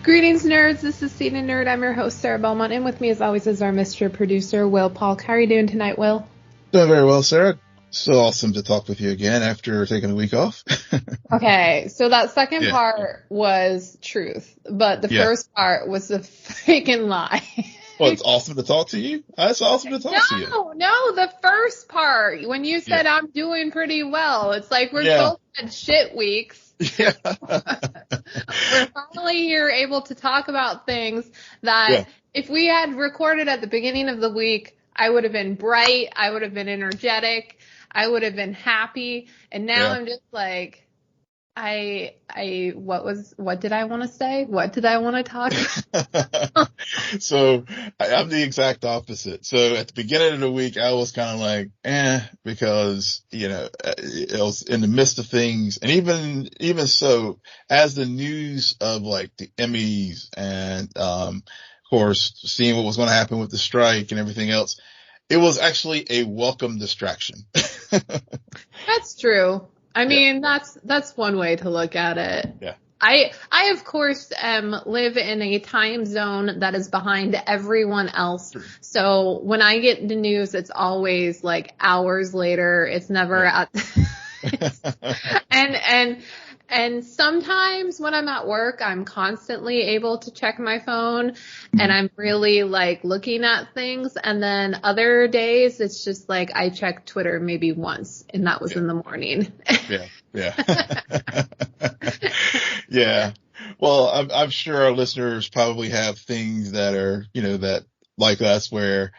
Greetings, nerds. This is CNN Nerd. I'm your host, Sarah Belmont, and with me, as always, is our Mr. Producer, Will Polk. How are you doing tonight, Will? Doing very well, Sarah. So awesome to talk with you again after taking a week off. Okay, so that second part was truth, but the first part was a freaking lie. Well, it's awesome to talk to you. It's awesome to talk to you. No, the first part, when you said I'm doing pretty well, it's like we're both had shit weeks. Yeah. We're finally here able to talk about things that if we had recorded at the beginning of the week, I would have been bright, I would have been energetic, I would have been happy, and now I'm just like, what did I want to say? What did I want to talk about? So I'm the exact opposite. So at the beginning of the week, I was kind of like, because, it was in the midst of things. And even so, as the news of like the Emmys and, of course, seeing what was going to happen with the strike and everything else, it was actually a welcome distraction. That's true. I mean, that's one way to look at it. Yeah. I of course live in a time zone that is behind everyone else. So when I get the news, it's always like hours later. It's never at and sometimes when I'm at work, I'm constantly able to check my phone and I'm really like looking at things. And then other days it's just like I check Twitter maybe once, and that was in the morning. Yeah. Well, I'm sure our listeners probably have things that are, that like us, where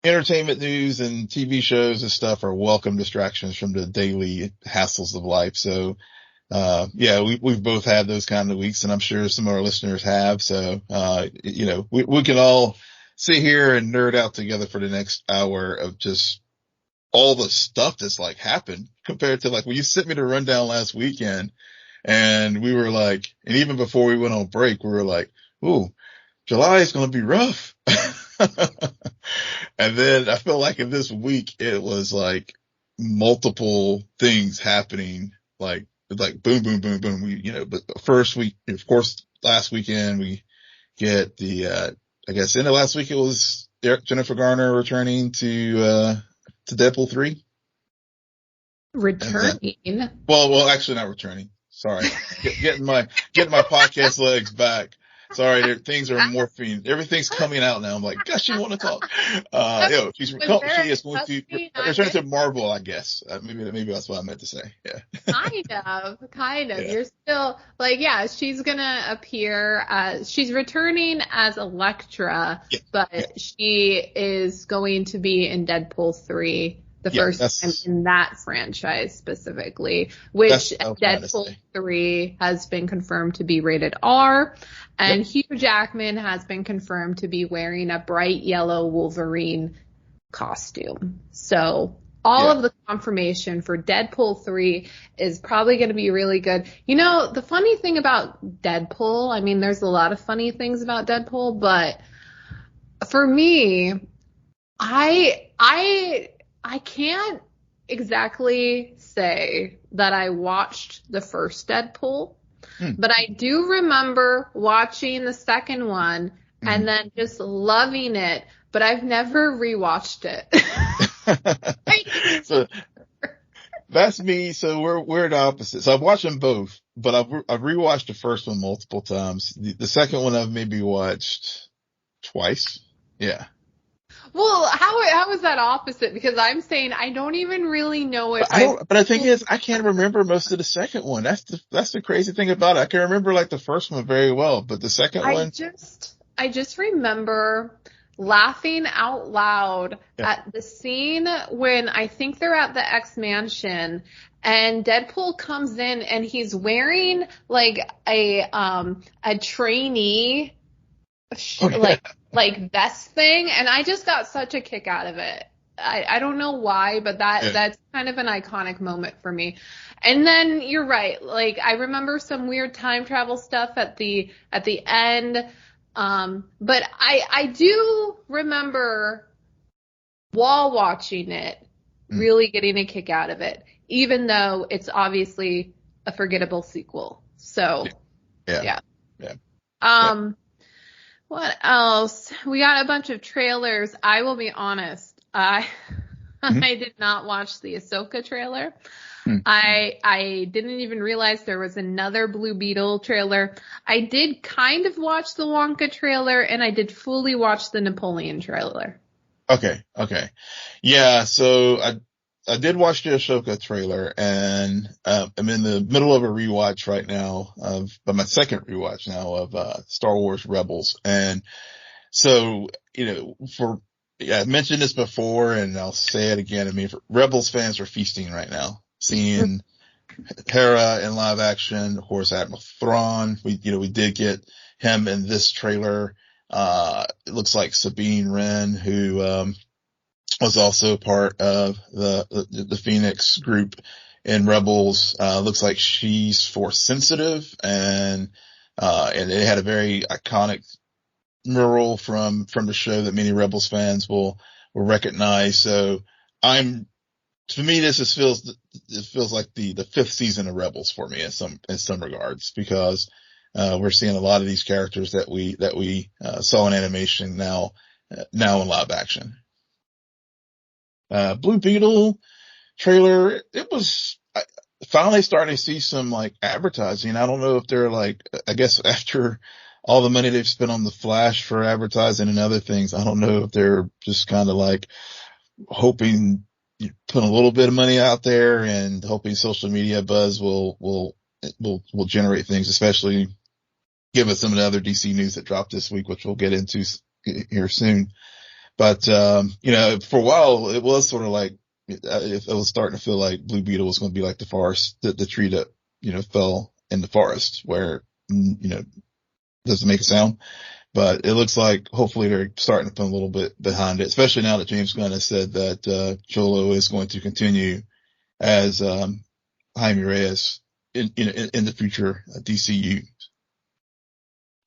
entertainment news and TV shows and stuff are welcome distractions from the daily hassles of life. So, we've both had those kind of weeks, and I'm sure some of our listeners have. So, we can all sit here and nerd out together for the next hour of just all the stuff that's like happened compared to like when you sent me the rundown last weekend. And we were like, and even before we went on break, we were like, ooh, July is going to be rough. And then I feel like in this week, it was like multiple things happening, like boom, boom, boom, boom. But first week, of course, last weekend we get the, I guess in the last week it was Jennifer Garner returning to Deadpool 3. Returning? Well, actually not returning. Sorry. Getting my podcast legs back. Sorry, things are morphine. Everything's coming out now. I'm like, gosh, you want to talk? She is going to return to Marvel, I guess. Maybe that's what I meant to say. Yeah. Kind of. Yeah. You're still like, she's going to appear she's returning as Electra, but she is going to be in Deadpool 3. The first time in that franchise specifically, which Deadpool 3 has been confirmed to be rated R, and Hugh Jackman has been confirmed to be wearing a bright yellow Wolverine costume. So all of the confirmation for Deadpool 3 is probably going to be really good. The funny thing about Deadpool, I mean, there's a lot of funny things about Deadpool, but for me, I can't exactly say that I watched the first Deadpool, but I do remember watching the second one and then just loving it, but I've never rewatched it. So that's me. So we're the opposite. So I've watched them both, but I've rewatched the first one multiple times. The second one I've maybe watched twice. Yeah. Well, how is that opposite? Because I'm saying I don't even really know if but the thing is, I can't remember most of the second one. That's the crazy thing about it. I can remember like the first one very well, but the second one. I just remember laughing out loud at the scene when I think they're at the X Mansion and Deadpool comes in and he's wearing like a trainee like vest thing, and I just got such a kick out of it. I don't know why, but that's kind of an iconic moment for me. And then you're right, like I remember some weird time travel stuff at the end, but I do remember while watching it really getting a kick out of it, even though it's obviously a forgettable sequel. So yeah. What else? We got a bunch of trailers. I will be honest. I did not watch the Ahsoka trailer. I didn't even realize there was another Blue Beetle trailer. I did kind of watch the Wonka trailer, and I did fully watch the Napoleon trailer. Okay. Yeah, so I did watch the Ahsoka trailer, and I'm in the middle of a rewatch right now but my second rewatch now of Star Wars Rebels. And so, I mentioned this before, and I'll say it again. I mean, Rebels fans are feasting right now, seeing Hera in live action, of course, Admiral Thrawn. We did get him in this trailer. It looks like Sabine Wren, who was also part of the Phoenix group in Rebels. Looks like she's force sensitive, and it had a very iconic mural from the show that many Rebels fans will recognize. So to me, it feels like the fifth season of Rebels for me in some regards, because we're seeing a lot of these characters that we saw in animation now in live action. Blue Beetle trailer, it was finally starting to see some like advertising. I don't know if they're I guess after all the money they've spent on the Flash for advertising and other things, I don't know if they're just kind of like hoping, putting a little bit of money out there and hoping social media buzz will generate things, especially given some of the other DC news that dropped this week, which we'll get into here soon. But, for a while it was sort of like, it was starting to feel like Blue Beetle was going to be like the forest, the tree that, fell in the forest where, doesn't make a sound. But it looks like hopefully they're starting to put a little bit behind it, especially now that James Gunn has said that, Cholo is going to continue as, Jaime Reyes in the future DCU.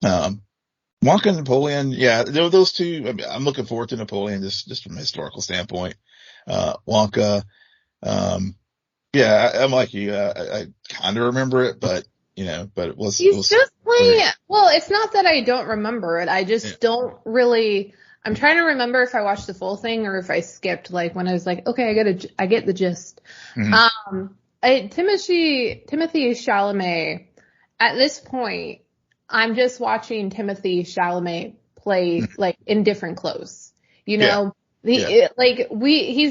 Wonka and Napoleon, yeah, those two. I mean, I'm looking forward to Napoleon just from a historical standpoint. Wonka, yeah, I'm like you. I kind of remember it, but it was. Well, it's not that I don't remember it. I just don't really. I'm trying to remember if I watched the full thing or if I skipped, like when I was like, okay, I get the gist. Mm-hmm. Timothy Chalamet. At this point, I'm just watching Timothy Chalamet play like in different clothes. He's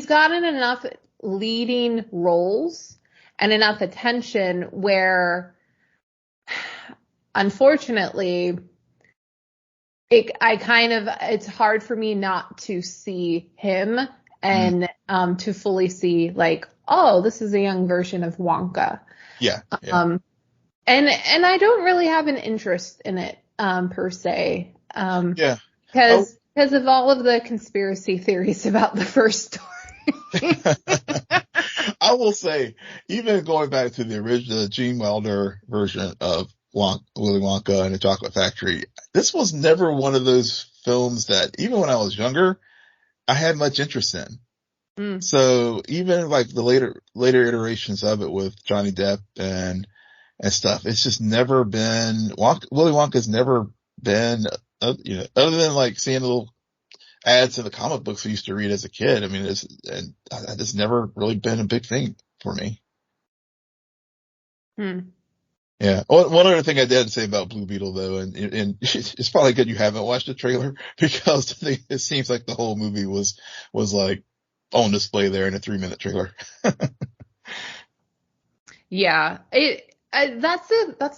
gotten enough leading roles and enough attention where, unfortunately, it's hard for me not to see him and to fully see like, oh, this is a young version of Wonka. Yeah. And I don't really have an interest in it, per se. Because of all of the conspiracy theories about the first story. I will say, even going back to the original Gene Wilder version of Willy Wonka and the Chocolate Factory, this was never one of those films that, even when I was younger, I had much interest in. So even like the later iterations of it with Johnny Depp and stuff, it's just never been, Willy Wonka's never been, other than like seeing little ads in the comic books we used to read as a kid. I mean, it's never really been a big thing for me. Yeah. One other thing I did say about Blue Beetle though, and it's probably good you haven't watched the trailer, because it seems like the whole movie was like on display there in a 3-minute trailer. Yeah. That's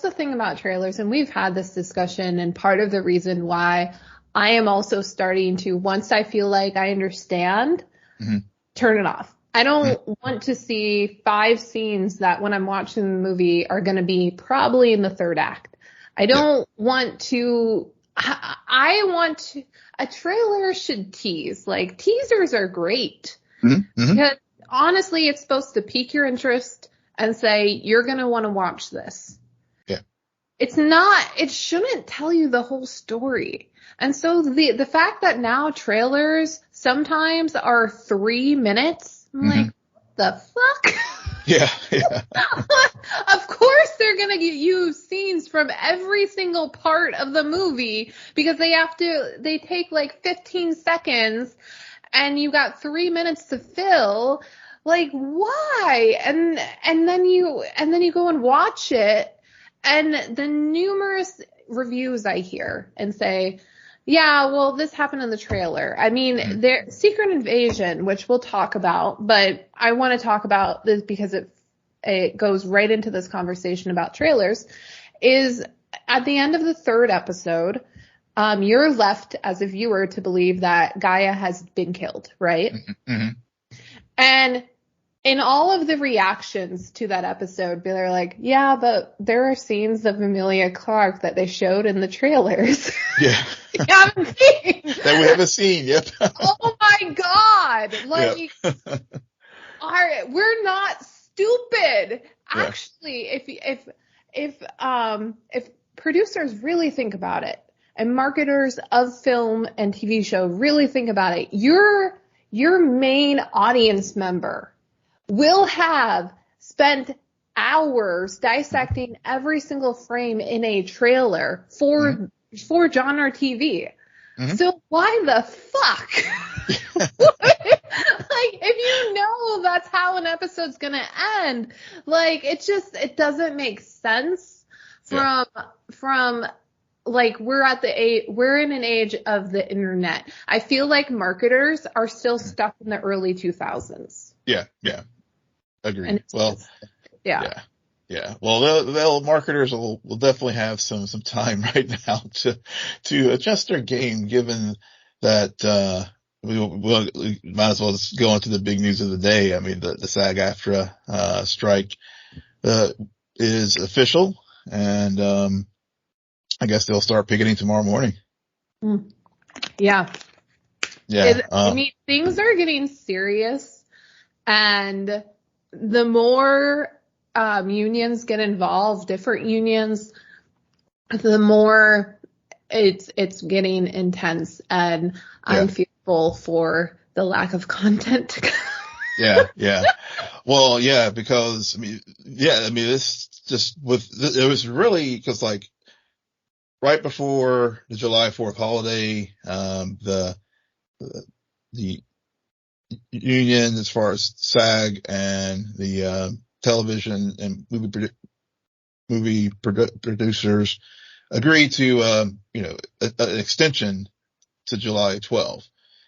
the thing about trailers, and we've had this discussion, and part of the reason why I am also starting to, once I feel like I understand, turn it off. I don't want to see 5 scenes that when I'm watching the movie are going to be probably in the third act. I don't want to, a trailer should tease. Like, teasers are great. Because honestly, it's supposed to pique your interest and say, you're going to want to watch this. Yeah. It shouldn't tell you the whole story. And so the fact that now trailers sometimes are 3 minutes, I'm like, what the fuck? Yeah, yeah. Of course they're going to use scenes from every single part of the movie because they take like 15 seconds and you got 3 minutes to fill. Like, why? And then you go and watch it, and the numerous reviews I hear and say, yeah, well, this happened in the trailer. I mean, Secret Invasion, which we'll talk about, but I want to talk about this because it goes right into this conversation about trailers, is at the end of the third episode, you're left as a viewer to believe that Gaia has been killed, right? Mm-hmm. And in all of the reactions to that episode, they're like, yeah, but there are scenes of Emilia Clarke that they showed in the trailers. Yeah. We haven't seen. That we haven't seen, yep. Oh my God. Like, we're not stupid. Actually, if producers really think about it, and marketers of film and TV show really think about it, your main audience member will have spent hours dissecting every single frame in a trailer for genre TV. Mm-hmm. So why the fuck? Like, if you know that's how an episode's gonna end, like, it doesn't make sense from like, we're in an age of the internet. I feel like marketers are still stuck in the early 2000s. Yeah. Agreed. Well, yeah. Well, marketers will definitely have some time right now to adjust their game, given that, we might as well just go into the big news of the day. I mean, the SAG-AFTRA, strike, is official, and, I guess they'll start picketing tomorrow morning. Yeah. Yeah. I mean, things are getting serious, and the more unions get involved, different unions, the more it's getting intense, and I'm fearful for the lack of content to come. Yeah. Well, yeah, because it's just it was really because, like, right before the July 4th holiday, the union, as far as SAG and the television and movie producers, agreed to an extension to July 12th.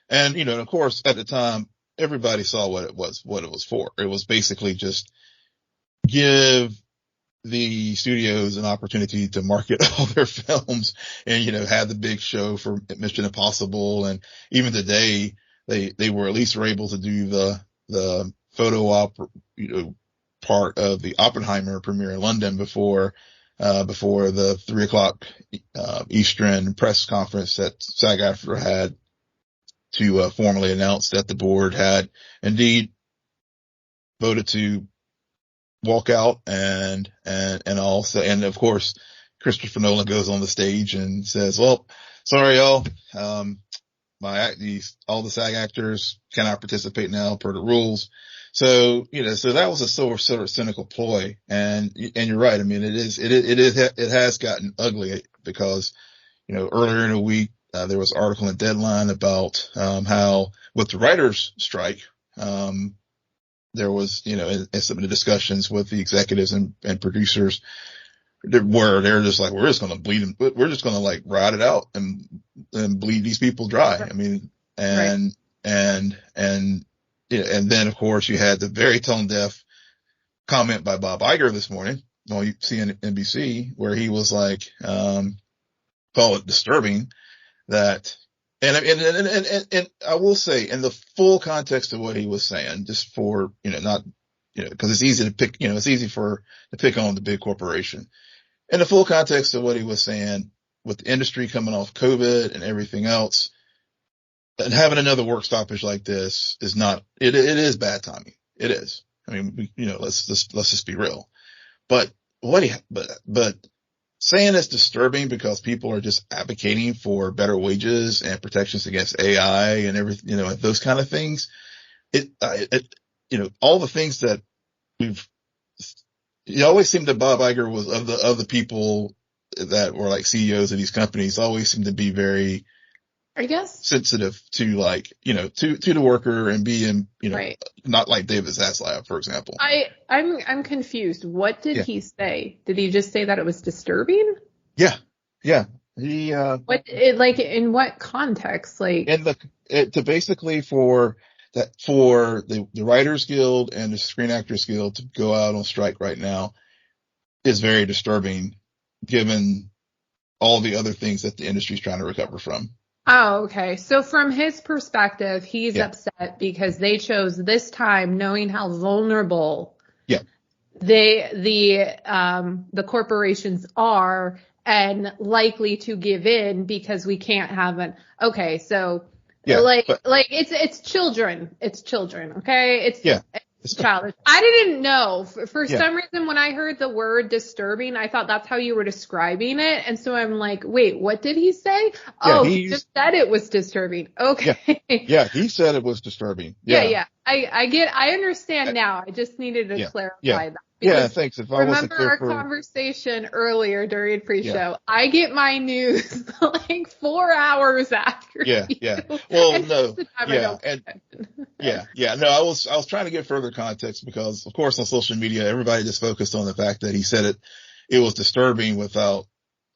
And of course, at the time, everybody saw what it was for. It was basically just give the studios an opportunity to market all their films and, have the big show for Mission Impossible. And even today, they were able to do the photo op, part of the Oppenheimer premiere in London before the 3:00 Eastern press conference that SAG-AFTRA had to formally announce that the board had indeed voted to walk out, and also, and of course, Christopher Nolan goes on the stage and says, well, sorry, y'all. All the SAG actors cannot participate now per the rules. So, so that was a sort of cynical ploy. And you're right. I mean, it has gotten ugly because, earlier in the week, there was an article in Deadline about, how with the writers' strike, there was, in some of the discussions with the executives and producers, where they're just like, we're just going to bleed them. We're just going to, like, ride it out and bleed these people dry. Right. I mean, and then of course you had the very tone deaf comment by Bob Iger this morning on NBC, where he was like, call it disturbing that, and I will say, in the full context of what he was saying, just for, not, cause it's easy to pick, it's easy to pick on the big corporation. In the full context of what he was saying, with the industry coming off COVID and everything else, and having another work stoppage like this is not, it is bad timing. It is. I mean, let's just be real. But but saying it's disturbing because people are just advocating for better wages and protections against AI and everything, those kind of things. all the things that it always seemed that Bob Iger was of the people that were like CEOs of these companies always seemed to be very, I guess, sensitive to like, to the worker and being, right. Not like David Zaslav, for example. I'm confused. What did he say? Did he just say that it was disturbing? Yeah. Yeah. He, in what context? Like, to basically for the Writers Guild and the Screen Actors Guild to go out on strike right now is very disturbing given all the other things that the industry is trying to recover from. Oh, okay. So from his perspective, he's upset because they chose this time knowing how vulnerable the corporations are and likely to give in because we can't have it's children. It's children. Okay. It's childish. I didn't know for some reason when I heard the word disturbing, I thought that's how you were describing it. And so I'm like, wait, what did he say? He just said it was disturbing. Okay. Yeah. He said it was disturbing. Yeah. I understand now. I just needed to clarify that. Yeah, thanks. If I wasn't clear our conversation earlier during pre-show, I get my news like 4 hours after. Yeah. Well, no. No, I was trying to get further context because, of course, on social media, everybody just focused on the fact that he said it was disturbing without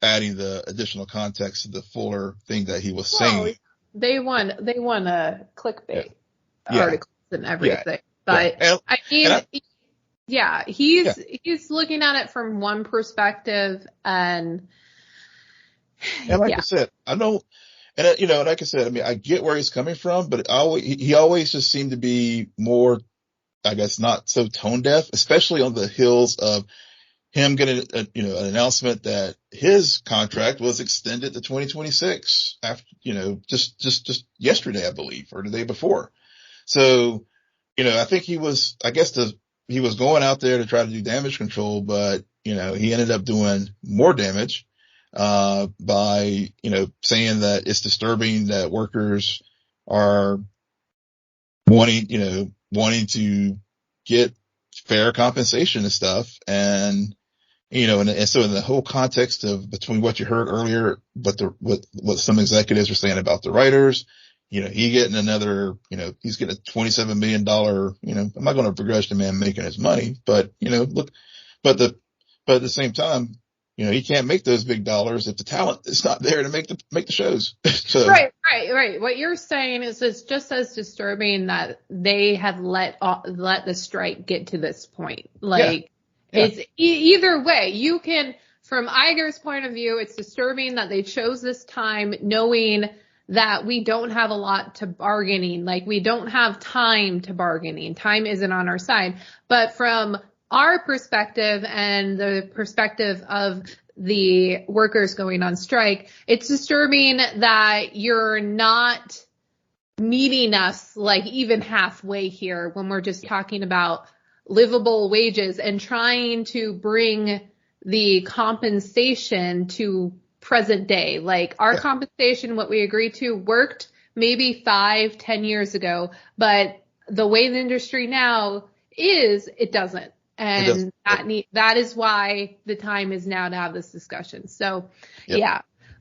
adding the additional context to the fuller thing that he was saying. They won a clickbait articles and everything, but he's looking at it from one perspective and like I said, I know, and like I said, I mean, I get where he's coming from, but he always just seemed to be more, I guess, not so tone deaf, especially on the heels of him getting an announcement that his contract was extended to 2026 after, just yesterday, I believe, or the day before. So, I think he was going out there to try to do damage control, but, he ended up doing more damage, by, saying that it's disturbing that workers are wanting to get fair compensation and stuff. And, and so in the whole context of between what you heard earlier, but what some executives are saying about the writers, he getting another, he's getting a $27 million, I'm not going to begrudge the man making his money, but, but at the same time, he can't make those big dollars if the talent is not there to make the shows. So. Right. What you're saying is it's just as disturbing that they have let the strike get to this point. It's either way. You can, from Iger's point of view, it's disturbing that they chose this time knowing that we don't have a lot to bargaining. Like, we don't have time to bargaining. Time isn't on our side. But from our perspective and the perspective of the workers going on strike, it's disturbing that you're not meeting us like even halfway here when we're just talking about livable wages and trying to bring the compensation to present day. Like, our compensation, what we agreed to, worked maybe 5-10 years ago, but the way the industry now is, it doesn't. And that is why the time is now to have this discussion. So,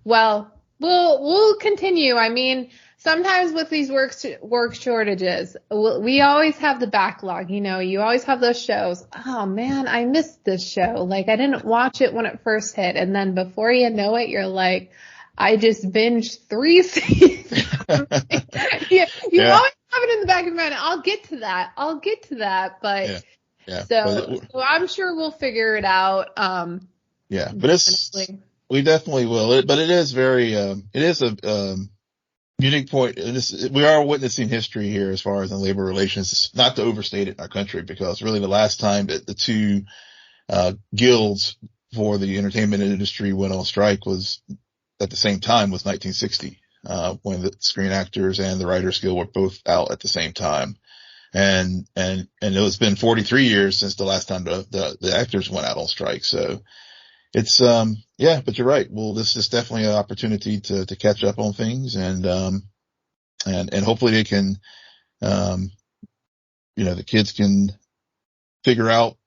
well, we'll continue. I mean, sometimes with these work shortages, we always have the backlog. You always have those shows. Oh man, I missed this show. Like, I didn't watch it when it first hit. And then before you know it, you're like, I just binged 3 seasons. You always have it in the back of your mind. I'll get to that. But so I'm sure we'll figure it out. But we definitely will. But it is very, it is a, unique point. We are witnessing history here as far as in labor relations. It's not to overstate it in our country, because really the last time that the two, guilds for the entertainment industry went on strike was at the same time was 1960, when the Screen Actors and the Writers Guild were both out at the same time. And it's been 43 years since the last time the actors went out on strike. So it's, but you're right. Well, this is definitely an opportunity to catch up on things, and hopefully they can, the kids can figure out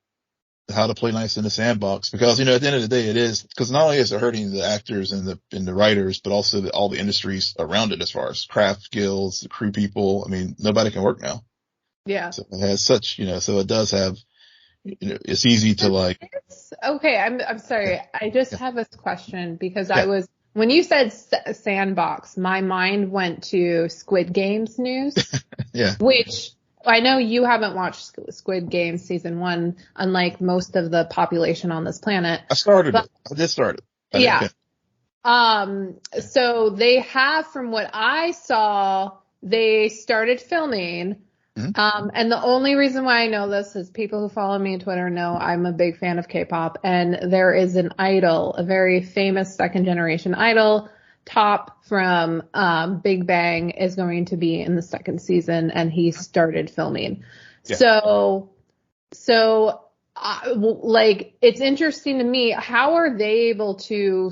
how to play nice in the sandbox, because, at the end of the day, it is, because not only is it hurting the actors and the writers, but also all the industries around it, as far as craft guilds, the crew people. I mean, nobody can work now. Yeah. So it has such, so it does have, it's easy to like. Okay. I'm sorry. Yeah. I just have this question because Yeah. when you said sandbox, my mind went to Squid Games news. Yeah. Which I know you haven't watched Squid Games season 1, unlike most of the population on this planet. I did start it. Yeah. So they have, from what I saw, they started filming. Mm-hmm. And the only reason why I know this is people who follow me on Twitter know I'm a big fan of K-pop, and there is an idol, a very famous second generation idol, Top from Big Bang, is going to be in the second season, and he started filming. Yeah. So like, it's interesting to me, how are they able to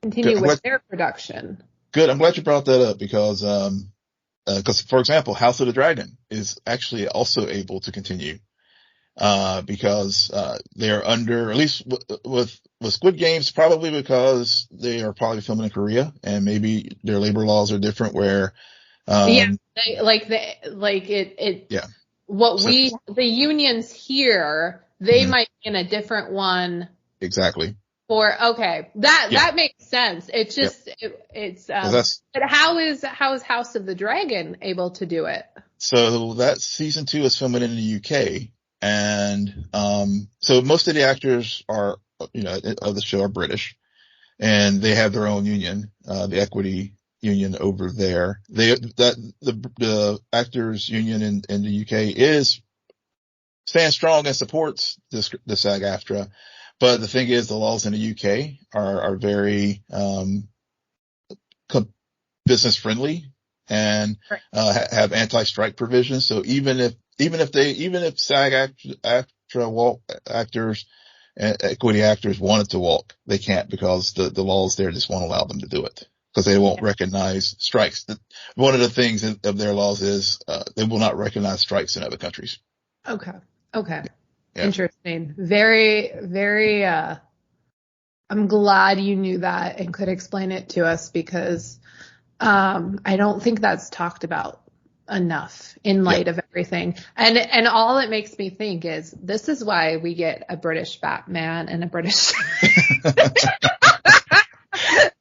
continue with their production? Good. I'm glad you brought that up, because for example, House of the Dragon is actually also able to continue, because they're under, at least with Squid Games, probably because they are probably filming in Korea, and maybe their labor laws are different, where the unions here, they might be in a different one. Exactly. That makes sense. It's just, but how is House of the Dragon able to do it? So that season 2 is filming in the UK, and so most of the actors are, of the show are British, and they have their own union, the equity union over there. The actors union in the UK stands strong and supports the SAG-AFTRA. But the thing is, the laws in the UK are very business friendly, and have anti-strike provisions. So even if SAG-AFTRA actors and equity actors wanted to walk, they can't, because the laws there just won't allow them to do it, because they won't recognize strikes. One of the things of their laws is they will not recognize strikes in other countries. Okay. Yeah. Interesting. Very, very, I'm glad you knew that and could explain it to us, because I don't think that's talked about enough in light of everything. And all it makes me think is, this is why we get a British Batman and a British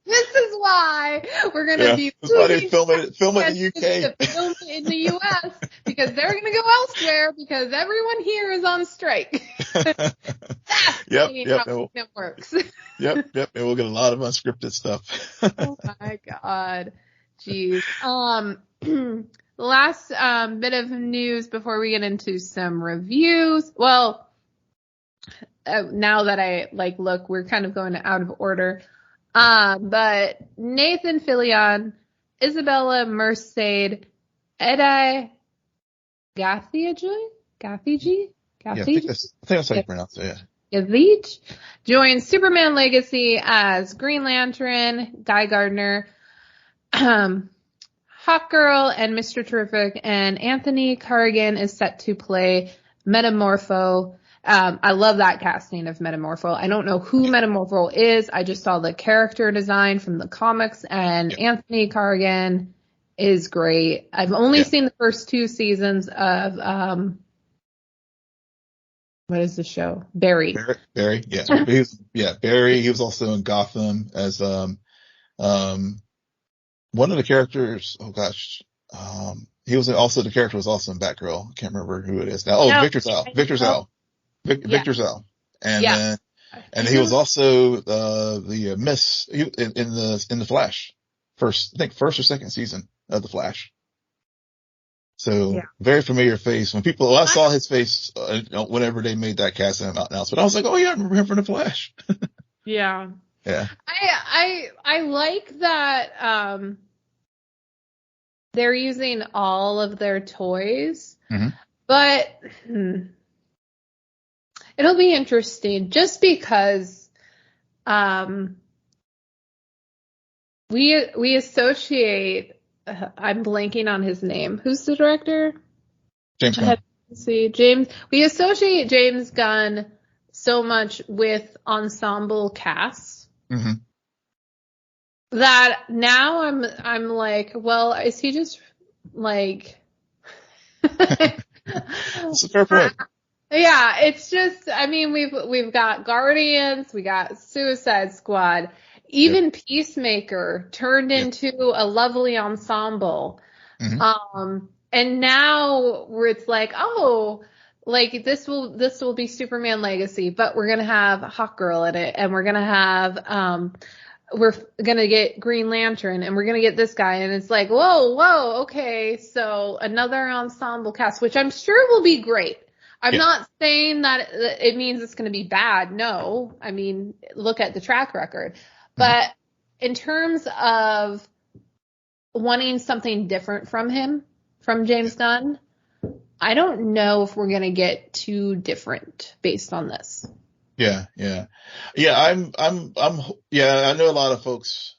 this is why we're going to be film it in the UK. Film it in the US, because they're going to go elsewhere, because everyone here is on strike. That's how it works. Yep. And we'll get a lot of unscripted stuff. Oh my God. Jeez. Last bit of news before we get into some reviews. Well, now that I look, we're kind of going out of order. But Nathan Fillion, Isabella Merced, Edai Gathigi? Yeah, I think that's how you pronounce it, yeah. Gathige joins Superman Legacy as Green Lantern, Guy Gardner, Hawkgirl, and Mr. Terrific, and Anthony Carrigan is set to play Metamorpho. I love that casting of Metamorpho. I don't know who Metamorpho is. I just saw the character design from the comics, and Anthony Carrigan is great. I've only seen the first 2 seasons of, what is the show? Barry. Yeah. Barry. He was also in Gotham as, one of the characters. Oh gosh. The character was also in Batgirl. I can't remember who it is now. Oh, Victor Zell. Victor Zell. And then he was also, the Miss in the Flash. First or second season of the Flash. So very familiar face. I saw his face, whenever they made that casting announcement, I was like, oh yeah, I remember him from the Flash. Yeah. Yeah. I like that, they're using all of their toys, but it'll be interesting just because, we associate, I'm blanking on his name. Who's the director? James Gunn. See, we associate James Gunn so much with ensemble casts that now I'm like, well, is he just like? That's a fair point. Yeah, it's just, I mean, we've got Guardians, we got Suicide Squad, even Peacemaker turned into a lovely ensemble. And now where it's like, oh, like this will be Superman Legacy, but we're gonna have Hawkgirl in it, and we're gonna get Green Lantern, and we're gonna get this guy, and it's like, whoa, okay, so another ensemble cast, which I'm sure will be great. I'm not saying that it means it's going to be bad. No, I mean, look at the track record. But in terms of wanting something different from James Gunn, I don't know if we're going to get too different based on this. Yeah. I know a lot of folks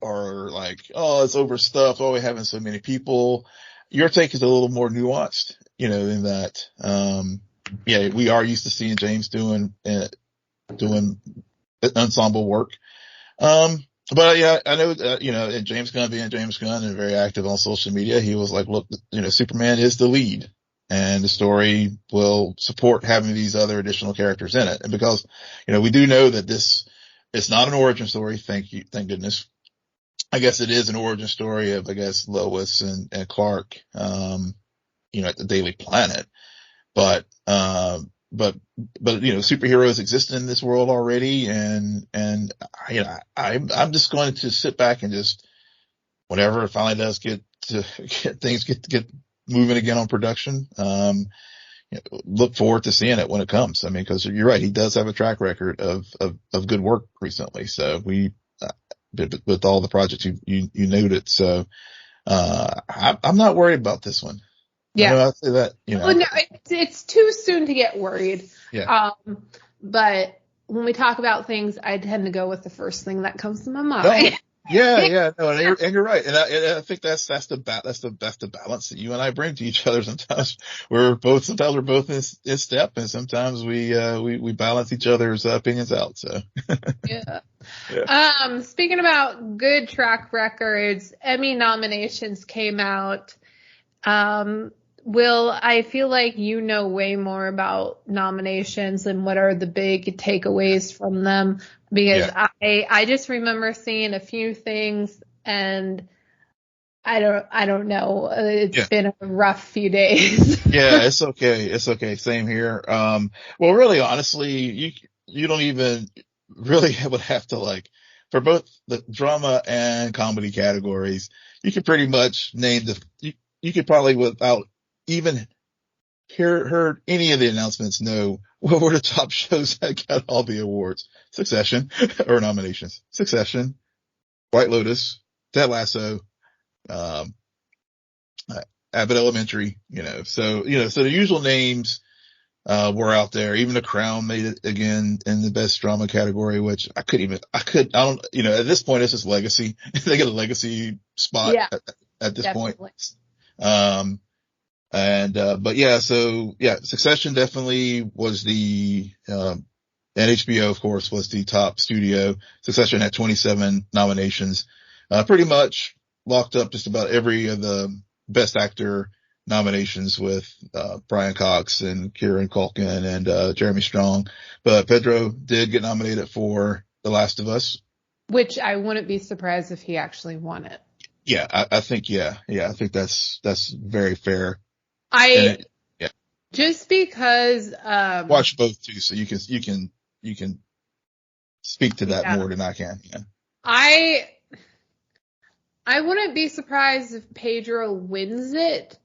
are like, oh, it's overstuffed. Oh, we're having so many people. Your take is a little more nuanced, in that, we are used to seeing James doing ensemble work. But yeah, I know, James Gunn being James Gunn and very active on social media, he was like, look, Superman is the lead, and the story will support having these other additional characters in it. And because, we do know that it's not an origin story. Thank goodness. I guess it is an origin story of, Lois and Clark, at the Daily Planet. But superheroes exist in this world already. And I'm just going to sit back and just, whenever it finally does get moving again on production, look forward to seeing it when it comes. I mean, cause you're right. He does have a track record of good work recently. So with all the projects you noted. So, I'm not worried about this one. Yeah. I say that, Well, no, it's too soon to get worried. Yeah. But when we talk about things, I tend to go with the first thing that comes to my mind. No, and you're right. And I think that's the balance that you and I bring to each other. Sometimes we're both in step, and sometimes we balance each other's opinions out. So. Yeah. Speaking about good track records, Emmy nominations came out. Will, I feel like you know way more about nominations and what are the big takeaways from them, because I just remember seeing a few things, and I don't know. It's been a rough few days. Yeah, it's okay. Same here. Well, really, honestly, you don't even really would have to, for both the drama and comedy categories, you could pretty much name you could probably, without even heard any of the announcements, know what were the top shows that got all the awards. Succession, or nominations. Succession, White Lotus, Ted Lasso, Abbott Elementary, so the usual names, were out there. Even The Crown made it again in the best drama category, which at this point, it's just legacy. They get a legacy spot at this point. Succession definitely was and HBO, of course, was the top studio. Succession had 27 nominations, pretty much locked up just about every of the best actor nominations with, Brian Cox and Kieran Culkin and, Jeremy Strong. But Pedro did get nominated for The Last of Us, which I wouldn't be surprised if he actually won it. Yeah, I think that's very fair. Just because watch both too, so you can speak to that more than I can. Yeah. I wouldn't be surprised if Pedro wins it,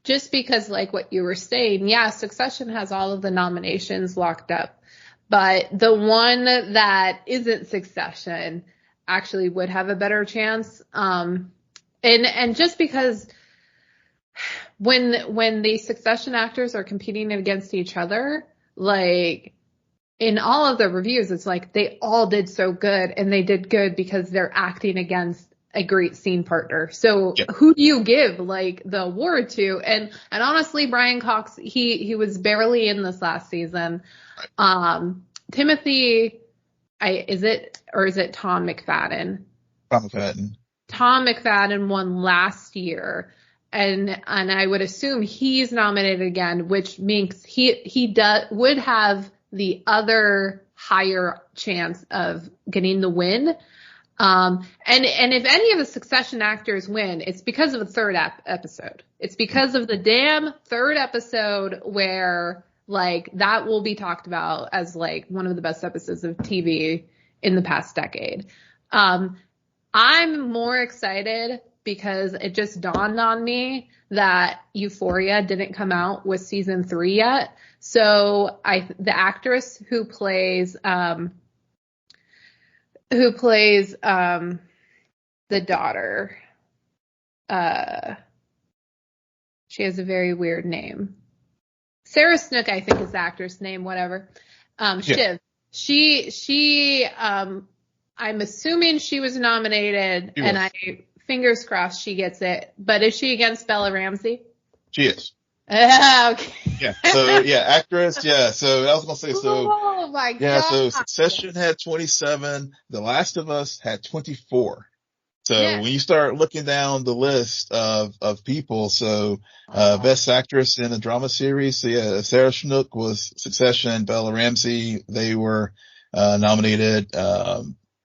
just because, like what you were saying, Succession has all of the nominations locked up, but the one that isn't Succession actually would have a better chance. And just because when the Succession actors are competing against each other, like in all of the reviews, it's like they all did so good, and they did good because they're acting against a great scene partner. So who do you give like the award to? And honestly, Brian Cox, he was barely in this last season. Timothy, is it Tom McFadden? Tom McFadden won last year. And I would assume he's nominated again, which means he would have the other higher chance of getting the win. And if any of the Succession actors win, it's because of the third episode. It's because of the damn third episode where like that will be talked about as like one of the best episodes of TV in the past decade. I'm more excited because it just dawned on me that Euphoria didn't come out with season 3 yet. So the actress who plays the daughter, she has a very weird name. Sarah Snook, I think is the actress name, whatever. Shiv. She I'm assuming she was nominated, and I fingers crossed she gets it. But is she against Bella Ramsey? She is. Okay. Yeah. So actress. Yeah. So I was gonna say so. Oh my god. Yeah. So Succession had 27. The Last of Us had 24. So when you start looking down the list of people, so best actress in a drama series. So Sarah Snook was Succession. Bella Ramsey, they were nominated.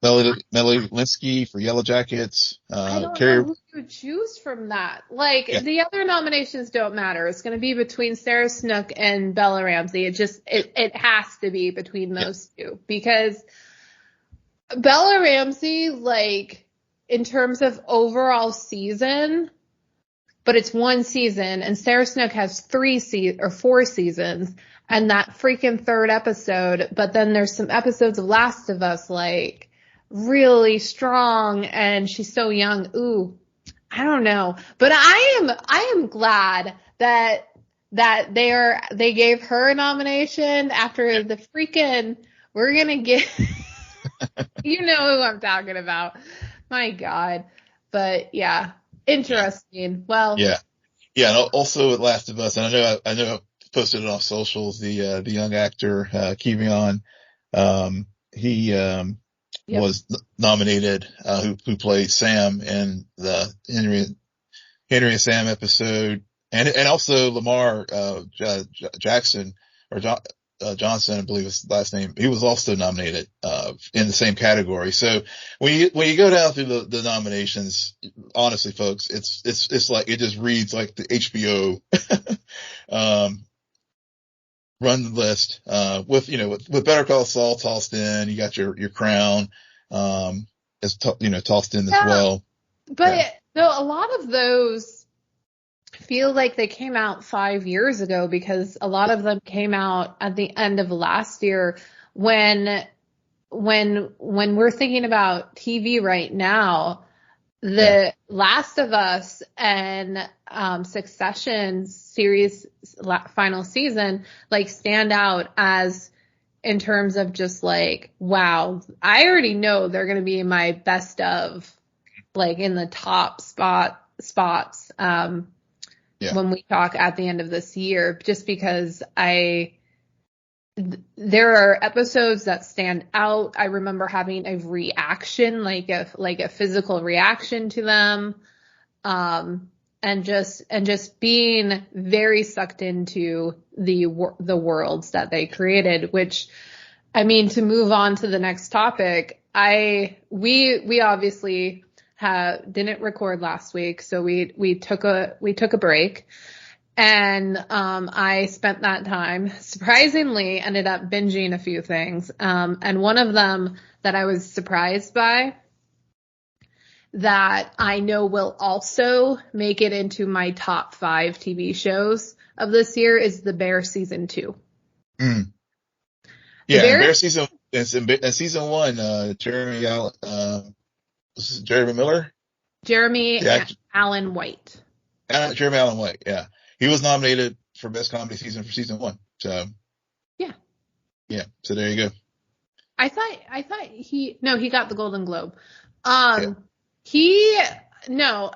Melanie Linsky for Yellow Jackets. I don't know who you would choose from that. Like, the other nominations don't matter. It's going to be between Sarah Snook and Bella Ramsey. It has to be between those two. Because Bella Ramsey, like, in terms of overall season, but it's one season, and Sarah Snook has 4 seasons, and that freaking third episode, but then there's some episodes of Last of Us, like, really strong, and she's so young. Ooh, I don't know. But I am glad that they gave her a nomination after the freaking, we're gonna get, you know who I'm talking about. My God. But yeah, interesting. Well, yeah. And also with Last of Us, and I know I posted it on socials, the young actor, Kevion, he, was nominated, who played Sam in the Henry and Sam episode, and also Lamar, Jackson, or Johnson, I believe his last name. He was also nominated, in the same category. So when you go down through the nominations, honestly, folks, it's like, it just reads like the HBO, run the list, with Better Call Saul tossed in. You got your Crown, tossed in as well. But a lot of those feel like they came out 5 years ago, because a lot of them came out at the end of last year. When we're thinking about TV right now, the Last of Us and Succession series final season like stand out as, in terms of just like, wow, I already know they're going to be my best of, like, in the top spots when we talk at the end of this year, just because there are episodes that stand out. I remember having a reaction, like a physical reaction to them, and just being very sucked into the worlds that they created. Which, I mean, to move on to the next topic, we obviously didn't record last week, so we took a break. And I spent that time, surprisingly, ended up binging a few things. And one of them that I was surprised by, that I know will also make it into my top 5 TV shows of this year, is The Bear season 2. Mm. Yeah, Bear season, in season 1, Jeremy Miller? Jeremy Allen White. Jeremy Allen White, yeah. He was nominated for Best Comedy Season for season 1. So so there you go. I thought he got the Golden Globe.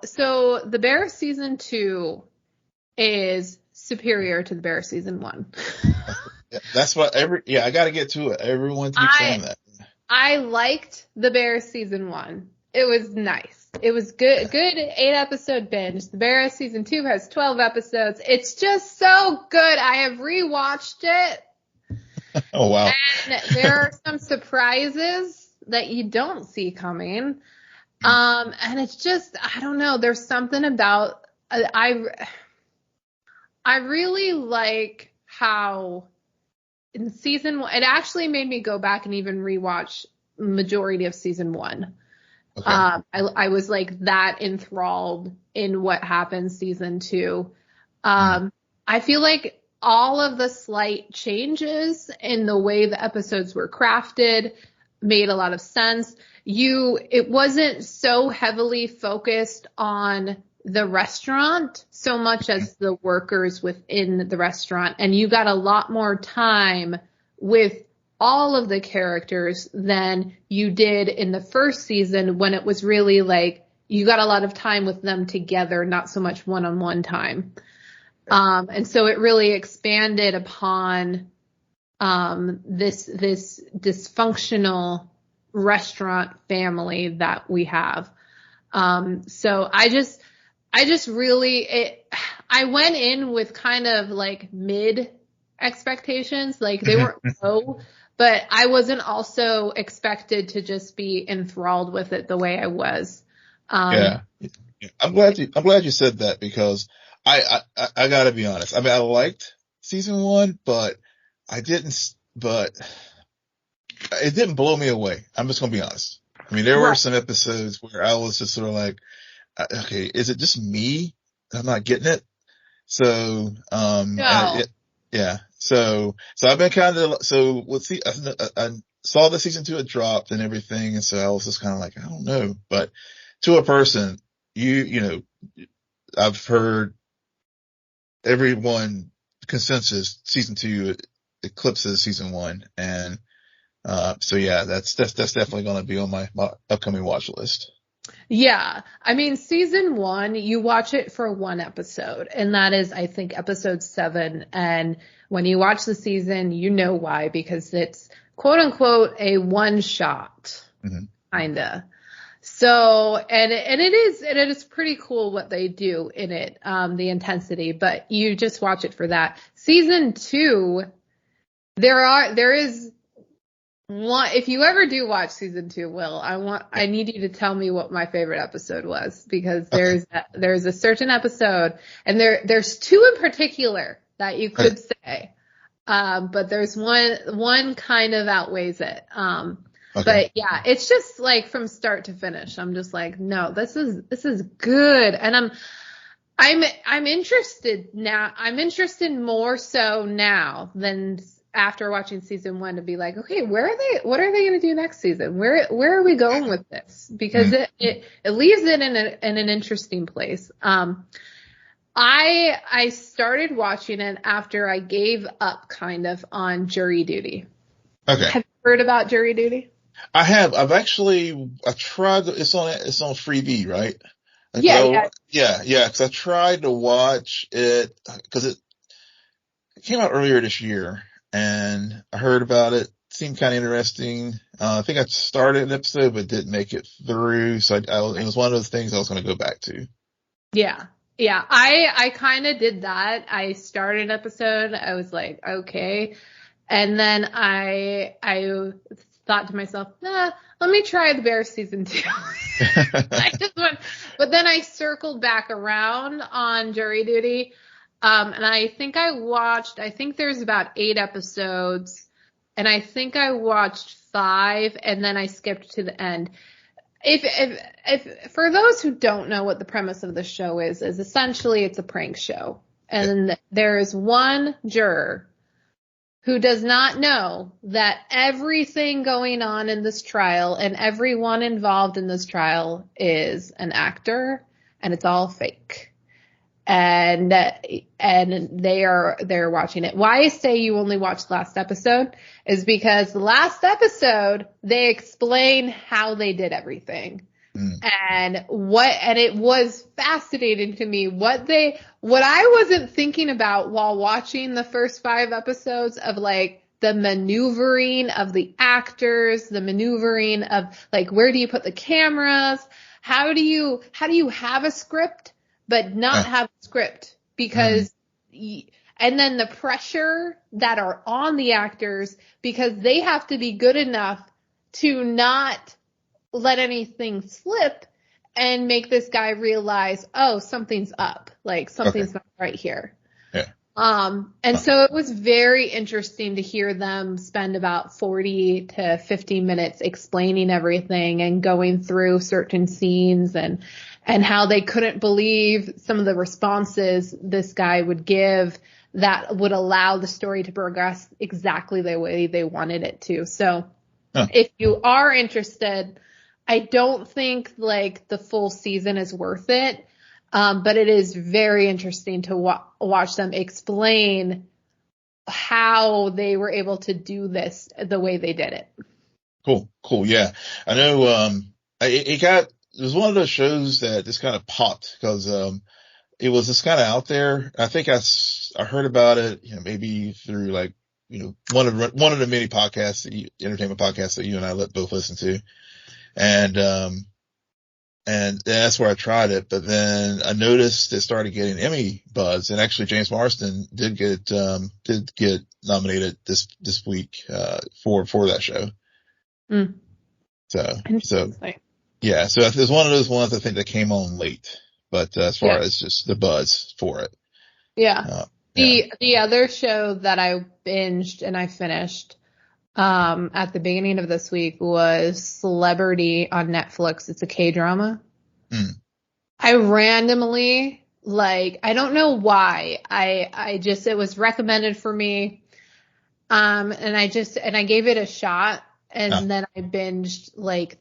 So The Bear season 2 is superior to The Bear season 1. That's what I got to get to it. Everyone keeps saying that. I liked The Bear season 1. It was nice. It was good 8-episode binge. The Bear season 2 has 12 episodes. It's just so good. I have rewatched it. Oh, wow. And there are some surprises that you don't see coming. And it's just, I don't know. There's something about, I really like how in season 1, it actually made me go back and even rewatch majority of season 1. Okay. I was like that enthralled in what happened season 2. I feel like all of the slight changes in the way the episodes were crafted made a lot of sense. It wasn't so heavily focused on the restaurant so much as the workers within the restaurant. And you got a lot more time with all of the characters than you did in the first season, when it was really like you got a lot of time with them together, not so much one-on-one time. And so it really expanded upon this dysfunctional restaurant family that we have. So I went in with kind of like mid expectations, like they weren't low, but I wasn't also expected to just be enthralled with it the way I was. I'm glad you said that, because I gotta be honest. I mean, I liked season 1, but it didn't blow me away. I'm just gonna be honest. I mean, there were some episodes where I was just sort of like, okay, is it just me? I'm not getting it. So, no. So I've been kind of, I saw the season 2 had dropped and everything. And so I was just kind of like, I don't know, but to a person, I've heard everyone consensus season 2 eclipses season 1. And, that's definitely going to be on my upcoming watch list. Yeah. I mean, season 1, you watch it for one episode, and that is, I think, episode 7. And when you watch the season, you know why, because it's quote unquote a one shot, kinda. So, and it is pretty cool what they do in it, the intensity, but you just watch it for that. Season 2, there is one, if you ever do watch season 2, Will, I need you to tell me what my favorite episode was, because there's a certain episode, and there's 2 in particular that you could say, but there's one kind of outweighs it. But yeah, it's just like from start to finish, I'm just like, no, this is good. And I'm interested now. I'm interested more so now than after watching season 1 to be like, okay, what are they going to do next season? Where are we going with this? Because it leaves it in an interesting place. I started watching it after I gave up kind of on jury duty. Okay. Have you heard about jury duty? I have. I tried. It's on Freevee, right? Yeah. Cause I tried to watch it, cause it came out earlier this year, and I heard about it. Seemed kind of interesting. I think I started an episode, but didn't make it through. So it was one of those things I was going to go back to. Yeah. Yeah. I kind of did that. I started an episode. I was like, okay. And then I thought to myself, let me try The Bear season 2. But then I circled back around on jury duty. And I think there's about 8 episodes, and I think I watched 5, and then I skipped to the end. If for those who don't know what the premise of the show is essentially it's a prank show. And there is one juror who does not know that everything going on in this trial and everyone involved in this trial is an actor, and it's all fake. And they're watching it. Why I say you only watched the last episode is because the last episode, they explain how they did everything. And it was fascinating to me what I wasn't thinking about while watching the first 5 episodes of like the maneuvering of the actors, the maneuvering of like, where do you put the cameras? How do you have a script, but not have a script? Because, and then the pressure that are on the actors because they have to be good enough to not let anything slip and make this guy realize, oh, something's up. Like something's not right here. Yeah. And so it was very interesting to hear them spend about 40 to 50 minutes explaining everything and going through certain scenes and how they couldn't believe some of the responses this guy would give that would allow the story to progress exactly the way they wanted it to. So if you are interested, I don't think like the full season is worth it. But it is very interesting to watch them explain how they were able to do this the way they did it. Cool. Yeah. I know, it was one of those shows that just kind of popped because, it was just kind of out there. I think I heard about it, maybe through like, one of the many podcasts, entertainment podcasts that you and I both listen to. And that's where I tried it, but then I noticed it started getting Emmy buzz, and actually James Marsden did get nominated this week, for that show. So yeah, so it's one of those ones I think that came on late, but as far as just the buzz for it. Yeah. The other show that I binged and I finished, at the beginning of this week was Celebrity on Netflix. It's a K-drama. I randomly, I don't know why. It was recommended for me. And I gave it a shot and then I binged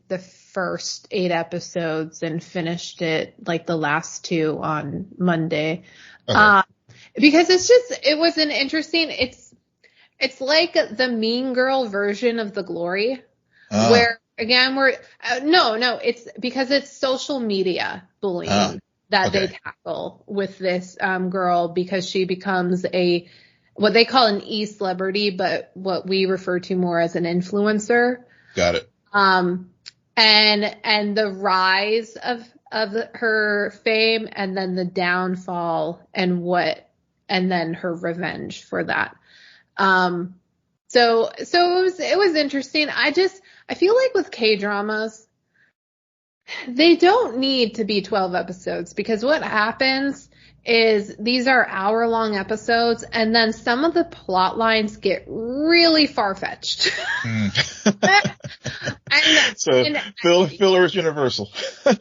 the first 8 episodes and finished it the last 2 on Monday. Because it was an interesting, it's like the Mean Girl version of The Glory, where again it's because it's social media bullying that they tackle with this girl because she becomes what they call an e-celebrity, but what we refer to more as an influencer. Got it. And the rise of her fame and then the downfall and then her revenge for that. So it was interesting. I feel like with K-dramas, they don't need to be 12 episodes because what happens is these are hour-long episodes and then some of the plot lines get really far-fetched. Filler is universal. I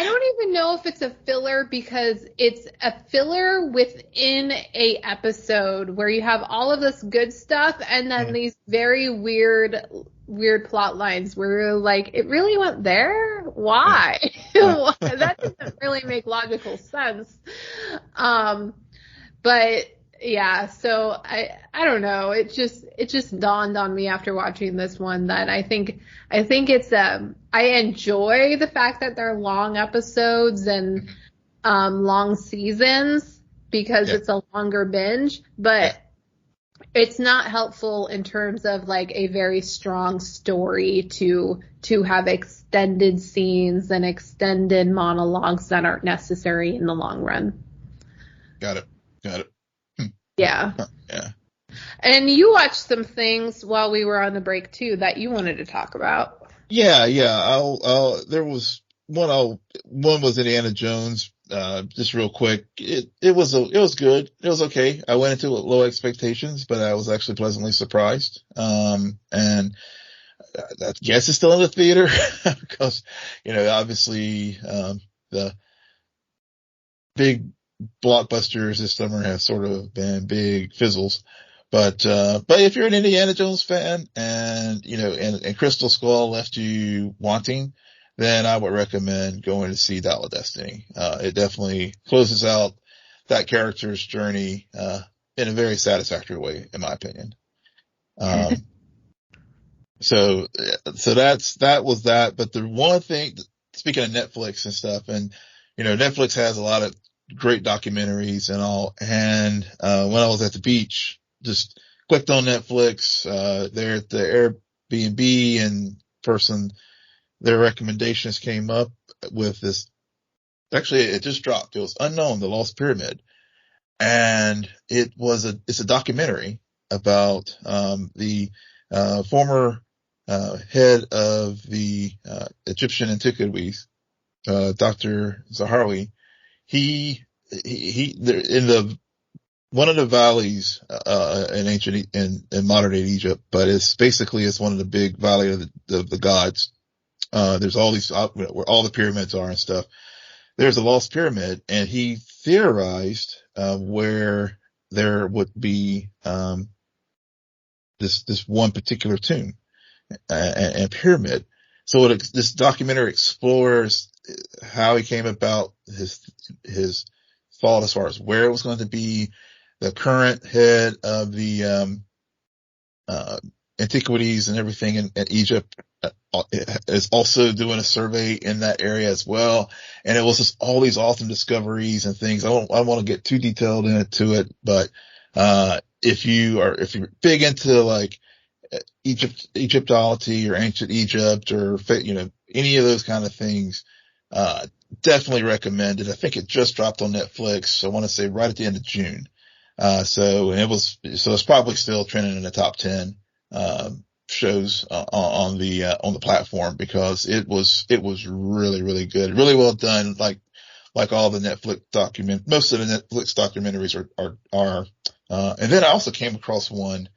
don't even know if it's a filler because it's a filler within a episode where you have all of this good stuff and then these very weird plot lines where you're like, it really went there? Why? That doesn't really make logical sense. But yeah, so I don't know. It just dawned on me after watching this one that I think it's I enjoy the fact that they're long episodes and long seasons because it's a longer binge, but it's not helpful in terms of a very strong story to have extended scenes and extended monologues that aren't necessary in the long run. Got it. Yeah. Yeah. And you watched some things while we were on the break too that you wanted to talk about. Yeah. There was one was Indiana Jones. Just real quick. It was good. It was okay. I went into it with low expectations, but I was actually pleasantly surprised. And I guess it's still in the theater because, obviously, the big blockbusters this summer have sort of been big fizzles. But if you're an Indiana Jones fan and, and Crystal Skull left you wanting, then I would recommend going to see Dial of Destiny. It definitely closes out that character's journey, in a very satisfactory way, in my opinion. So that was that. But the one thing, speaking of Netflix and stuff, and, Netflix has a lot of great documentaries and all. And, when I was at the beach, just clicked on Netflix, there at the Airbnb, and their recommendations came up with this. Actually, it just dropped. It was Unknown, The Lost Pyramid. And it's a documentary about, the, former, head of the, Egyptian antiquities, Dr. Zahawi. There, one of the valleys, in in modern day Egypt, but it's one of the big valley of the gods. There's all these, where all the pyramids are and stuff. There's a lost pyramid, and he theorized, where there would be, this one particular tomb, and pyramid. So this documentary explores how he came about his thought as far as where it was going to be. The current head of the, antiquities and everything in Egypt, is also doing a survey in that area as well. And it was just all these awesome discoveries and things. I don't want to get too detailed into it, but, if you're big into like Egyptology or ancient Egypt, or, any of those kind of things, definitely recommend it. I think it just dropped on Netflix. I want to say right at the end of June. So it's probably still trending in the top 10, shows on the platform, because it was really, really good. Really well done. Like all the most of the Netflix documentaries are, and then I also came across one,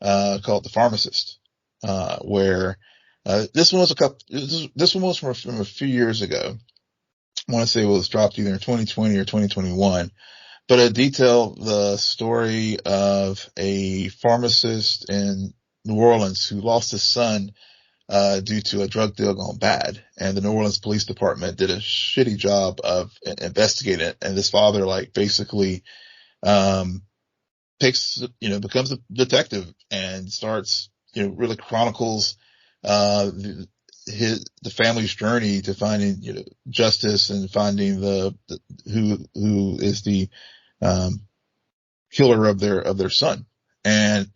called The Pharmacist, where, this one was from a few years ago. I want to say it was dropped either in 2020 or 2021, but it detailed the story of a pharmacist in New Orleans who lost his son, due to a drug deal gone bad. And the New Orleans Police Department did a shitty job of investigating it. And this father, basically, becomes a detective and starts, really chronicles, the family's journey to finding, justice, and finding who is the, killer of their son. And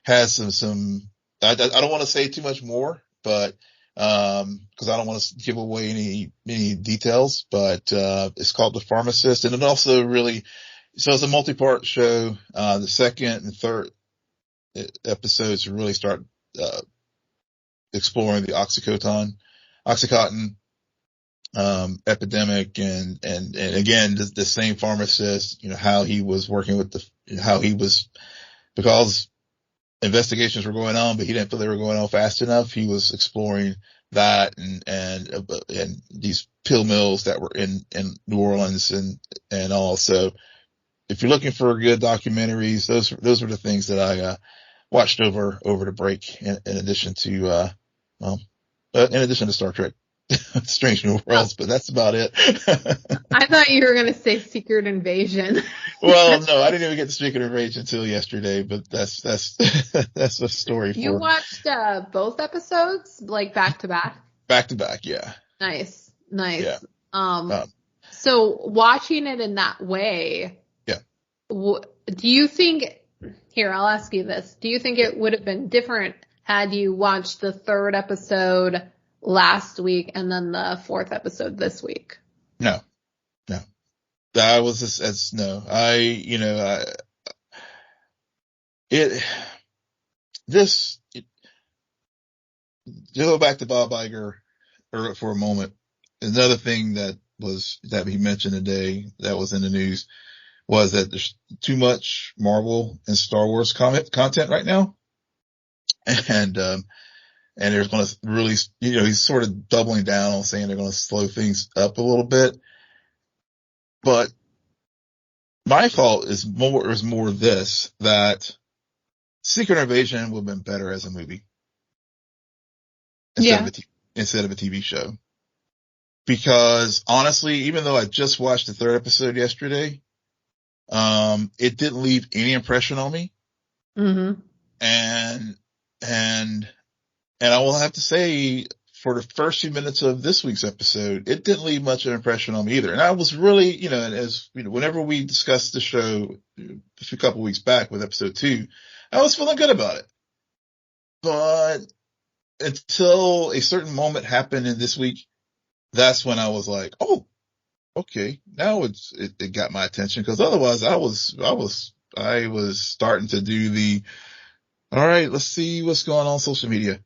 has some, I don't want to say too much more, but, cause I don't want to give away any details, but, it's called The Pharmacist. And it also so it's a multi-part show. The second and third episodes really start, exploring the Oxycontin, epidemic, and again, the same pharmacist, how he was working with because investigations were going on, but he didn't feel they were going on fast enough. He was exploring that and these pill mills that were in New Orleans and all. So if you're looking for good documentaries, those were the things that I, watched over the break, in addition to, in addition to Star Trek. Strange New Worlds, but that's about it. I thought you were going to say Secret Invasion. Well, no, I didn't even get to Secret Invasion until yesterday, but that's a story for. You watched, both episodes, back to back? Back to back, yeah. Nice. Yeah. So watching it in that way. Yeah. Do you think, here, I'll ask you this. Do you think it would have been different had you watched the third episode last week and then the fourth episode this week? No. That was no. To go back to Bob Iger for a moment, another thing that he mentioned today that was in the news was that there's too much Marvel and Star Wars content right now. And they're going to really, he's sort of doubling down on saying they're going to slow things up a little bit. But my fault is more this, that Secret Invasion would have been better as a movie instead of a TV show. Because honestly, even though I just watched the third episode yesterday, it didn't leave any impression on me. Mm-hmm. And And I will have to say, for the first few minutes of this week's episode, it didn't leave much of an impression on me either. And I was really, as whenever we discussed the show a couple weeks back with episode 2, I was feeling good about it. But until a certain moment happened in this week, that's when I was like, oh, okay, now it got my attention, because otherwise I was starting to do the, all right, let's see what's going on social media.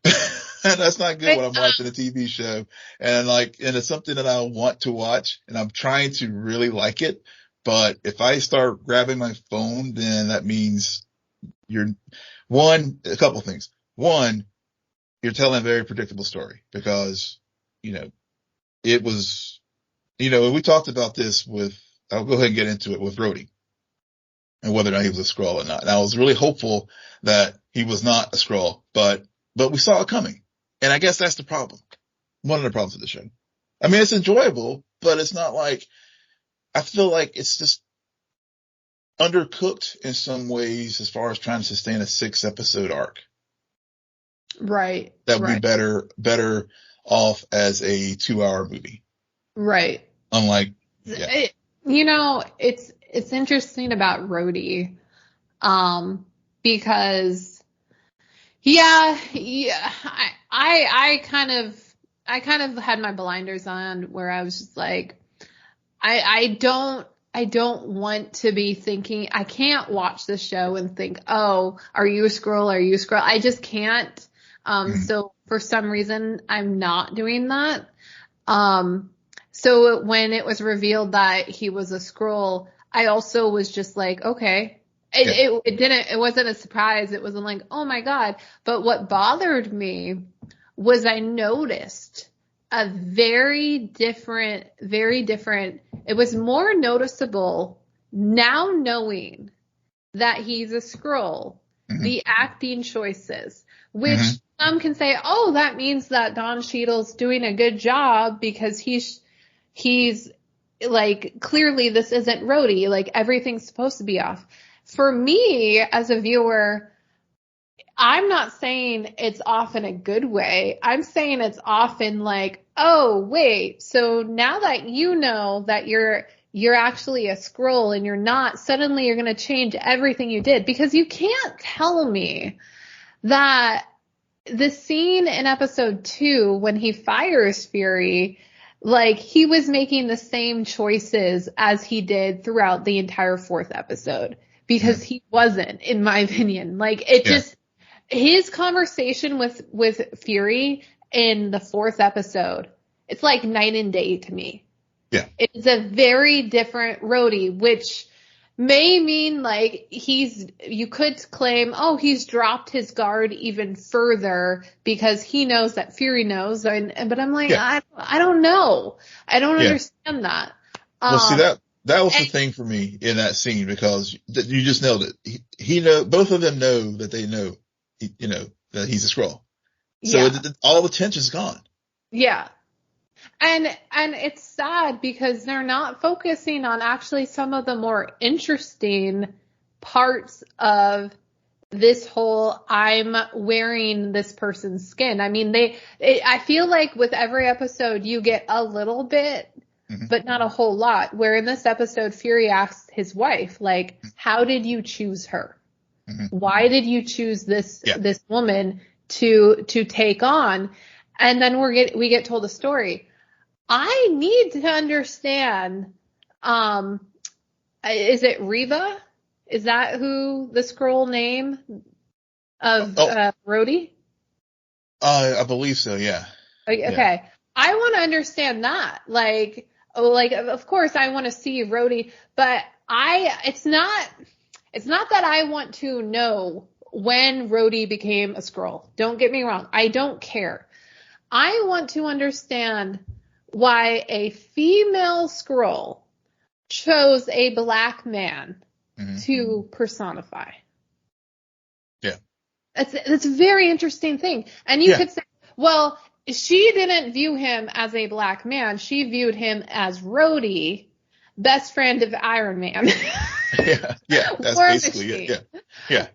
And that's not good when I'm watching a TV show. And it's something that I want to watch, and I'm trying to really like it. But if I start grabbing my phone, then that means a couple things. One, you're telling a very predictable story, because, it was, we talked about this I'll go ahead and get into it with Rhodey and whether or not he was a Skrull or not. And I was really hopeful that he was not a Skrull, but we saw it coming. And I guess that's the problem. One of the problems with the show. I mean, it's enjoyable, but it's not I feel like it's just undercooked in some ways as far as trying to sustain a 6-episode arc. Right. That would be better off as a 2-hour movie. Right. Unlike, it's interesting about Rhodey, because I kind of had my blinders on, where I was just like, I don't want to be thinking, I can't watch the show and think, oh, are you a Skrull? Are you a Skrull? I just can't. So for some reason, I'm not doing that. So when it was revealed that he was a Skrull, I also was just like, okay. It wasn't a surprise. It wasn't like, oh my God. But what bothered me was I noticed a very different, it was more noticeable now knowing that he's a Skrull, the acting choices, which some can say, oh, that means that Don Cheadle's doing a good job because he's like, clearly this isn't Rhodey, like everything's supposed to be off. For me, as a viewer, I'm not saying it's off in a good way. I'm saying it's off in like, oh, wait, so now that you know that you're actually a Skrull and you're not, suddenly you're going to change everything you did. Because you can't tell me that the scene in episode 2 when he fires Fury, like he was making the same choices as he did throughout the entire 4th episode. Because he wasn't, in my opinion. Like, his conversation with Fury in the 4th episode, it's like night and day to me. Yeah. It's a very different Rhodey, which may mean like you could claim, oh, he's dropped his guard even further because he knows that Fury knows. But I'm like, I don't know. I don't understand that. Well, see, that was the thing for me in that scene, because you just nailed it. Both of them know that they know, that he's a Skrull. So all the tension's gone. Yeah. And it's sad because they're not focusing on actually some of the more interesting parts of this whole I'm wearing this person's skin. I mean, I feel like with every episode you get a little bit, but not a whole lot. Where in this episode, Fury asks his wife, like, how did you choose her? Why did you choose this woman to take on? And then we get told a story. I need to understand, is it Reva? Is that who the Skrull name of Rhodey? I believe so, yeah. Okay. Yeah. I want to understand that. Like, of course I want to see Rhodey, but it's not that I want to know when Rhodey became a Skrull. Don't get me wrong. I don't care. I want to understand why a female Skrull chose a black man to personify. Yeah. That's a very interesting thing. And you could say, well, she didn't view him as a black man. She viewed him as Rhodey, best friend of Iron Man. Yeah, that's basically it. Yeah.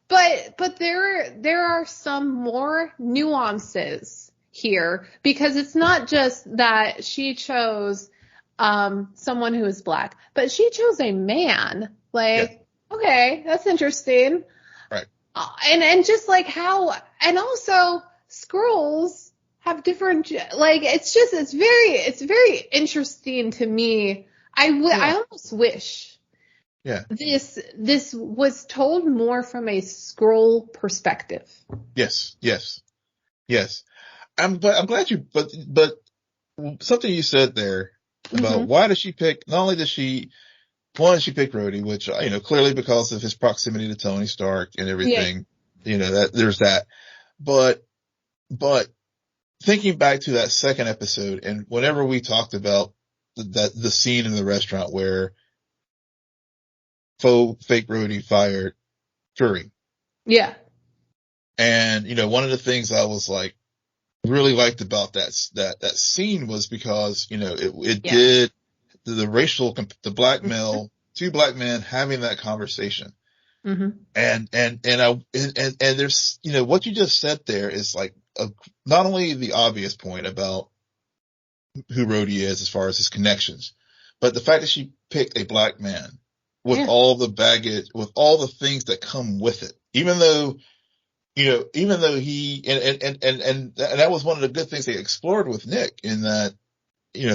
But there are some more nuances here, because it's not just that she chose someone who is black, but she chose a man. Like, okay, that's interesting. Right. And just like how, and also Skrulls have different, like, it's very interesting to me. I almost wish this was told more from a Skrull perspective. Yes. I'm glad you, but something you said there about why does she pick, not only does she pick Rhodey, which, clearly because of his proximity to Tony Stark and everything, that there's that, but thinking back to that second episode, and whenever we talked about the scene in the restaurant where fake Rhodey fired Fury. Yeah. And, one of the things I was like, really liked about that scene was because, it did the black male, two black men having that conversation. Mm-hmm. And there's, what you just said there is like not only the obvious point about who Rhodey is as far as his connections, but the fact that she picked a black man with all the baggage, with all the things that come with it, even though he, and that was one of the good things they explored with Nick, in that,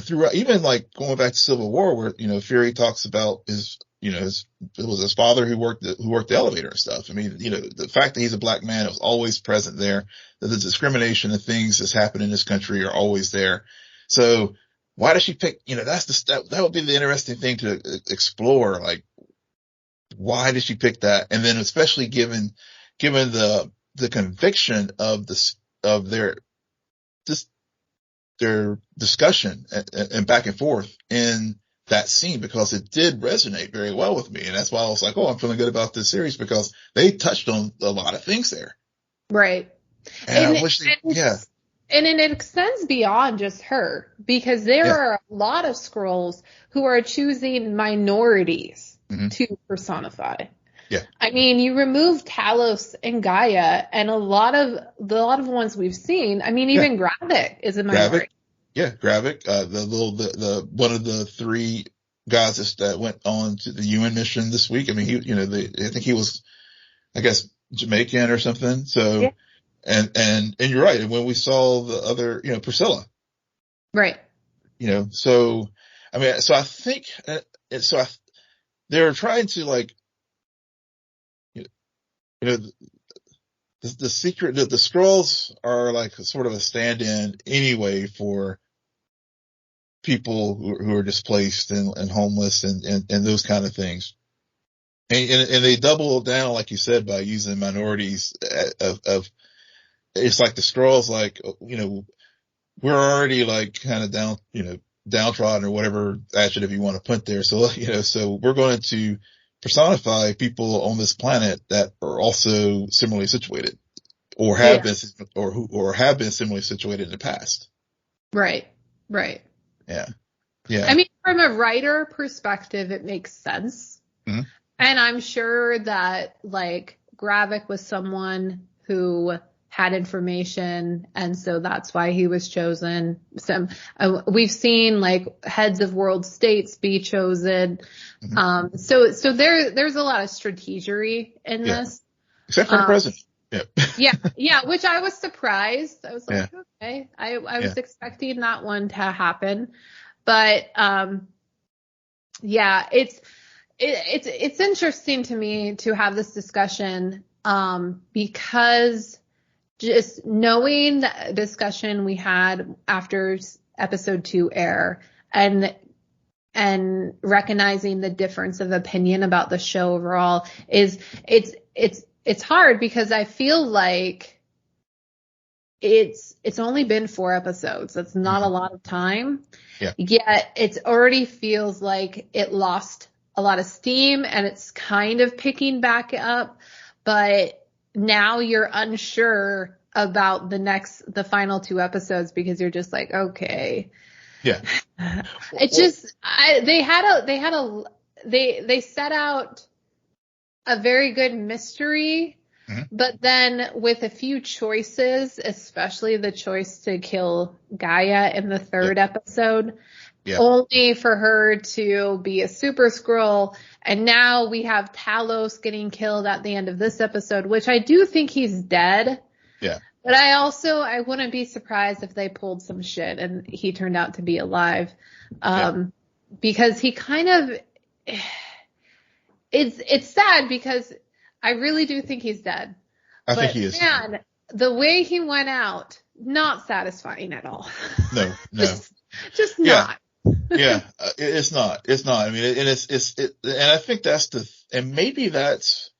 throughout, even like going back to Civil War, where, Fury talks about his, it was his father who worked the elevator and stuff. I mean, the fact that he's a black man was always present there, that the discrimination and things that's happened in this country are always there. So why does she pick, that would be the interesting thing to explore. Like, why did she pick that? And then especially given the conviction of their discussion and back and forth in that scene, because it did resonate very well with me. And that's why I was like, oh, I'm feeling good about this series, because they touched on a lot of things there. Right. And I wish And it extends beyond just her, because there are a lot of Skrulls who are choosing minorities to personify. Yeah. I mean, you remove Talos and Gaia, and a lot of ones we've seen. I mean, even Gravik is a minority. Gravik, the one of the three guys that went on to the UN mission this week. I mean, I think he was, I guess, Jamaican or something. So, and you're right. And when we saw the other, Priscilla. Right. So, I mean, so I think, they're trying to, like, the secret that the Skrulls are like sort of a stand-in anyway for people who are displaced and homeless and those kind of things. And they double down, like you said, by using minorities of it's like the Skrulls, like, we're already like kind of down, downtrodden or whatever adjective you want to put there. So, so we're going to personify people on this planet that are also similarly situated, or have been similarly situated in the past. Right. Yeah. I mean, from a writer perspective, it makes sense. Mm-hmm. And I'm sure that, like, Gravik was someone who had information, and so that's why he was chosen. We've seen, like, heads of world states be chosen. Mm-hmm. So there's a lot of strategery in this. Except for the president. Yeah, which I was surprised. I was like, okay. I was expecting that one to happen. But it's interesting to me to have this discussion, because just knowing the discussion we had after episode 2 air, and recognizing the difference of opinion about the show overall, it's hard, because I feel like it's only been 4 episodes. That's not a lot of time. Yeah. Yet it already feels like it lost a lot of steam, and it's kind of picking back up. But now you're unsure about the final 2 episodes, because you're just like, okay. Yeah. It's just, they set out a very good mystery, But then with a few choices, especially the choice to kill Gaia in the third episode, only for her to be a super Skrull. And now we have Talos getting killed at the end of this episode, which I do think he's dead. Yeah. But I wouldn't be surprised if they pulled some shit and he turned out to be alive. Because he kind of, it's sad because I really do think he's dead. I think he is. Man, the way he went out, not satisfying at all. No. just not. It's not. I mean, and I think and maybe that's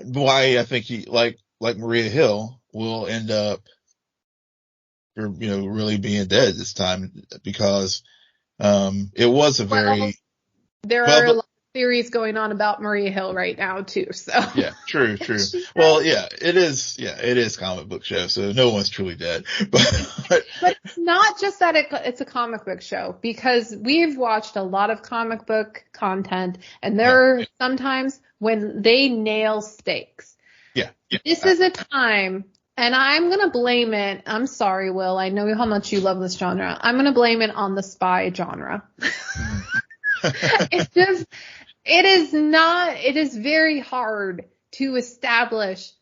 why I think he, like Maria Hill, will end up, really being dead this time, because, it was a very, there are a lot of theories going on about Maria Hill right now too, so. Yeah, true. Well, it is comic book show, so no one's truly dead. But it's not just that it's a comic book show, because we've watched a lot of comic book content, and there are sometimes when they nail stakes. Yeah. This is a time, and I'm going to blame it. I'm sorry, Will. I know how much you love this genre. I'm going to blame it on the spy genre. It is very hard to establish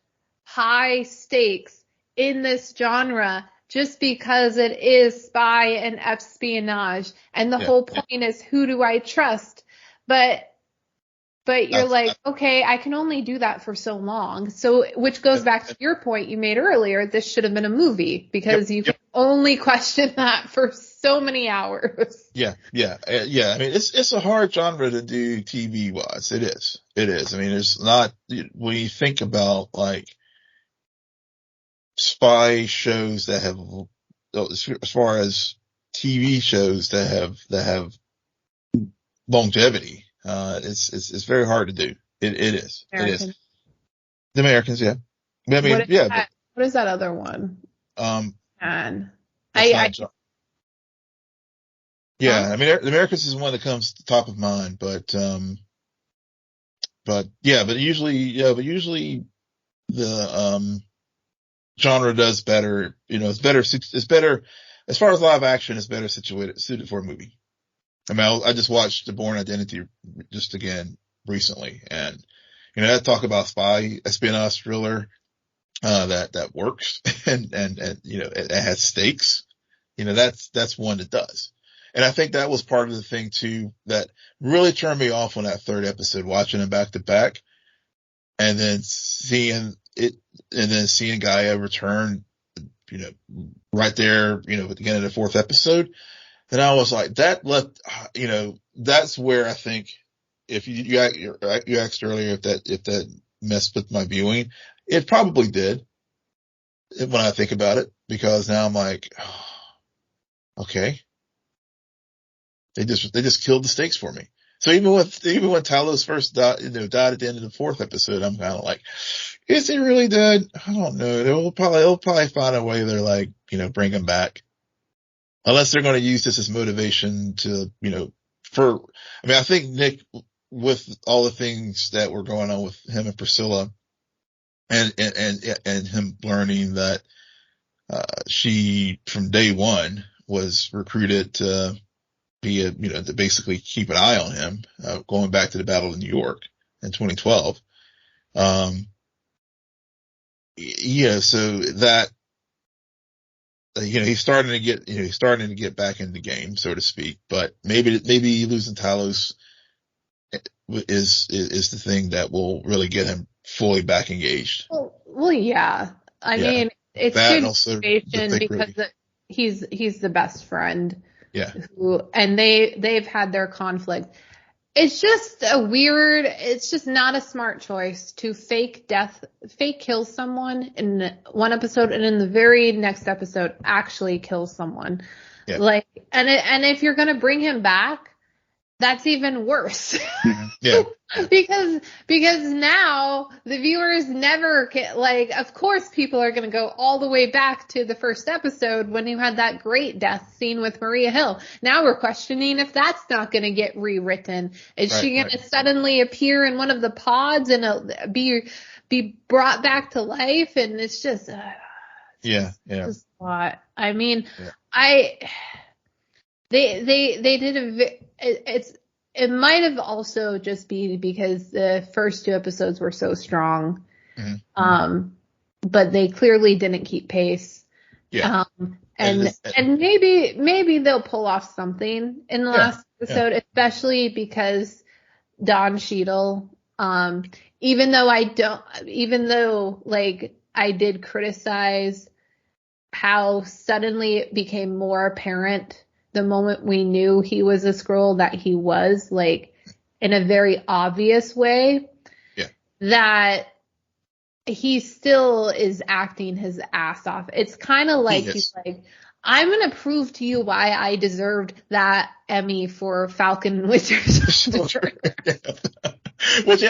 high stakes in this genre just because it is spy and espionage. And the whole point is, who do I trust? But you're like, okay, I can only do that for so long. So, which goes back to your point you made earlier, this should have been a movie, because you can only question that for so many hours. Yeah. I mean, it's a hard genre to do TV wise. It is. I mean, it's not, when you think about like spy shows that have, as far as TV shows that have longevity, it's very hard to do. It is. American. It is. The Americans, yeah. I mean, what is that other one? I mean, the Americans is one that comes to the top of mind, but usually the, genre does better, it's better, as far as live action, it's better suited for a movie. I mean, I just watched The Bourne Identity just again recently, and, that talk about espionage thriller, that works and, it has stakes. That's one that does. And I think that was part of the thing too that really turned me off on that third episode, watching them back to back, and then seeing Gaia return, right there, at the end of the fourth episode. And I was like, that's where I think, if you asked earlier if that messed with my viewing, it probably did when I think about it, because now I'm like, oh, okay. They just killed the stakes for me. So even when Talos first died at the end of the fourth episode, I'm kind of like, is he really dead? I don't know. They'll probably find a way. They're like, bring him back. Unless they're going to use this as motivation to, I think Nick, with all the things that were going on with him and Priscilla, and him learning that, she from day one was recruited to be to basically keep an eye on him, going back to the Battle of New York in 2012. So that, he's starting to get back in the game, so to speak, but maybe losing Talos is the thing that will really get him fully back engaged. Well, yeah. I mean, it's good motivation because he's the best friend. Yeah. And they've had their conflict. It's just it's just not a smart choice to fake kill someone in one episode, and in the very next episode actually kill someone. Yeah. And if you're going to bring him back, that's even worse. Yeah. because now the viewers never of course people are going to go all the way back to the first episode when you had that great death scene with Maria Hill. Now we're questioning if that's not going to get rewritten. Is she going to suddenly appear in one of the pods and be be brought back to life, and it's just just a lot. I mean, yeah. they did it might have also just been because the first 2 episodes were so strong. Mm-hmm. But they clearly didn't keep pace. Yeah. And maybe they'll pull off something in the last episode, especially because Don Cheadle, even though like I did criticize how suddenly it became more apparent the moment we knew he was a Skrull that he was, like, in a very obvious way, that he still is acting his ass off. It's kind of like he's like, I'm going to prove to you why I deserved that Emmy for Falcon and Winter Soldier. Which,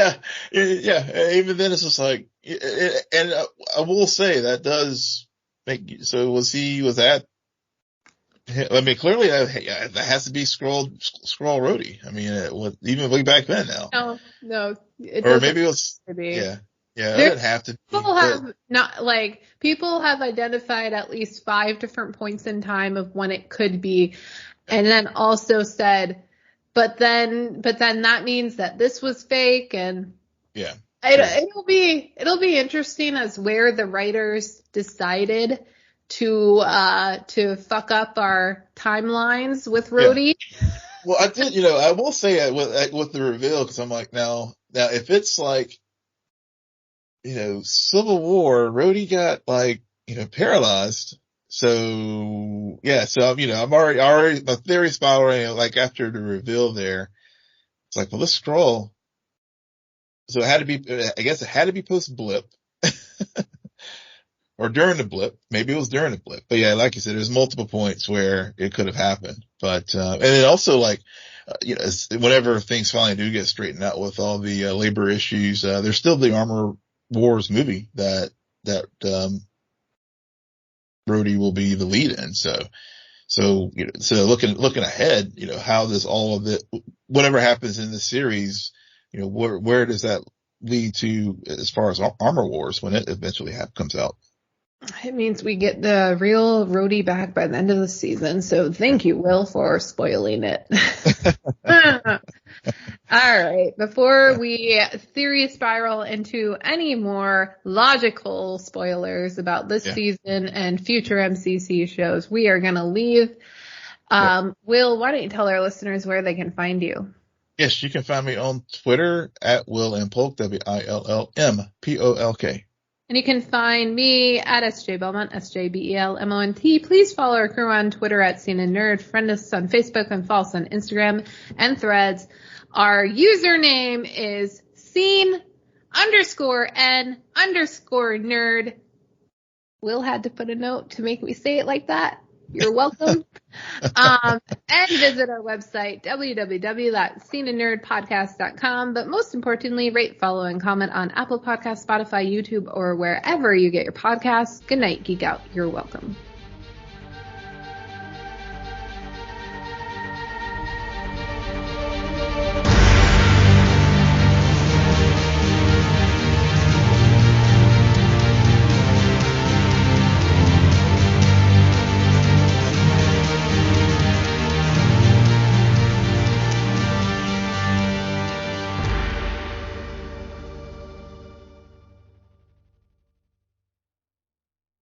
even then it's just like, and I will say that does make, so was that, I mean, clearly that has to be Skrull Rhodey. I mean, even way back then now. No. Or maybe it was, yeah, it didn't have to be. People have identified at least 5 different points in time of when it could be, and then also said, but then that means that this was fake, and it'll be interesting as where the writers decided to fuck up our timelines with Rhodey. Yeah. Well, I will say with the reveal, because I'm like, now if it's like, Civil War, Rhodey got paralyzed. So I'm already my theory spiraling, like after the reveal there. It's like, well, this Skrull. So it had to be, I guess it had to be post blip or during the blip. Maybe it was during the blip, but yeah, like you said, there's multiple points where it could have happened. But, and then also whenever things finally do get straightened out with all the labor issues, there's still the Armor Wars movie that Rhodey will be the lead in. So looking ahead, how does all of it, whatever happens in the series, where does that lead to as far as Armor Wars when it eventually comes out? It means we get the real Rhodey back by the end of the season. So thank you, Will, for spoiling it. All right. Before we theory spiral into any more logical spoilers about this season and future MCC shows, we are going to leave. Will, why don't you tell our listeners where they can find you? Yes, you can find me on Twitter at Will M. Polk, WILLMPOLK. And you can find me at SJ Belmont, SJBELMONT. Please follow our crew on Twitter at CNN Nerd. Friend us on Facebook and follow us on Instagram and Threads. Our username is scene_N_nerd. Will had to put a note to make me say it like that. You're welcome. And visit our website, www.sceneandnerdpodcast.com. But most importantly, rate, follow, and comment on Apple Podcasts, Spotify, YouTube, or wherever you get your podcasts. Good night, Geek Out. You're welcome.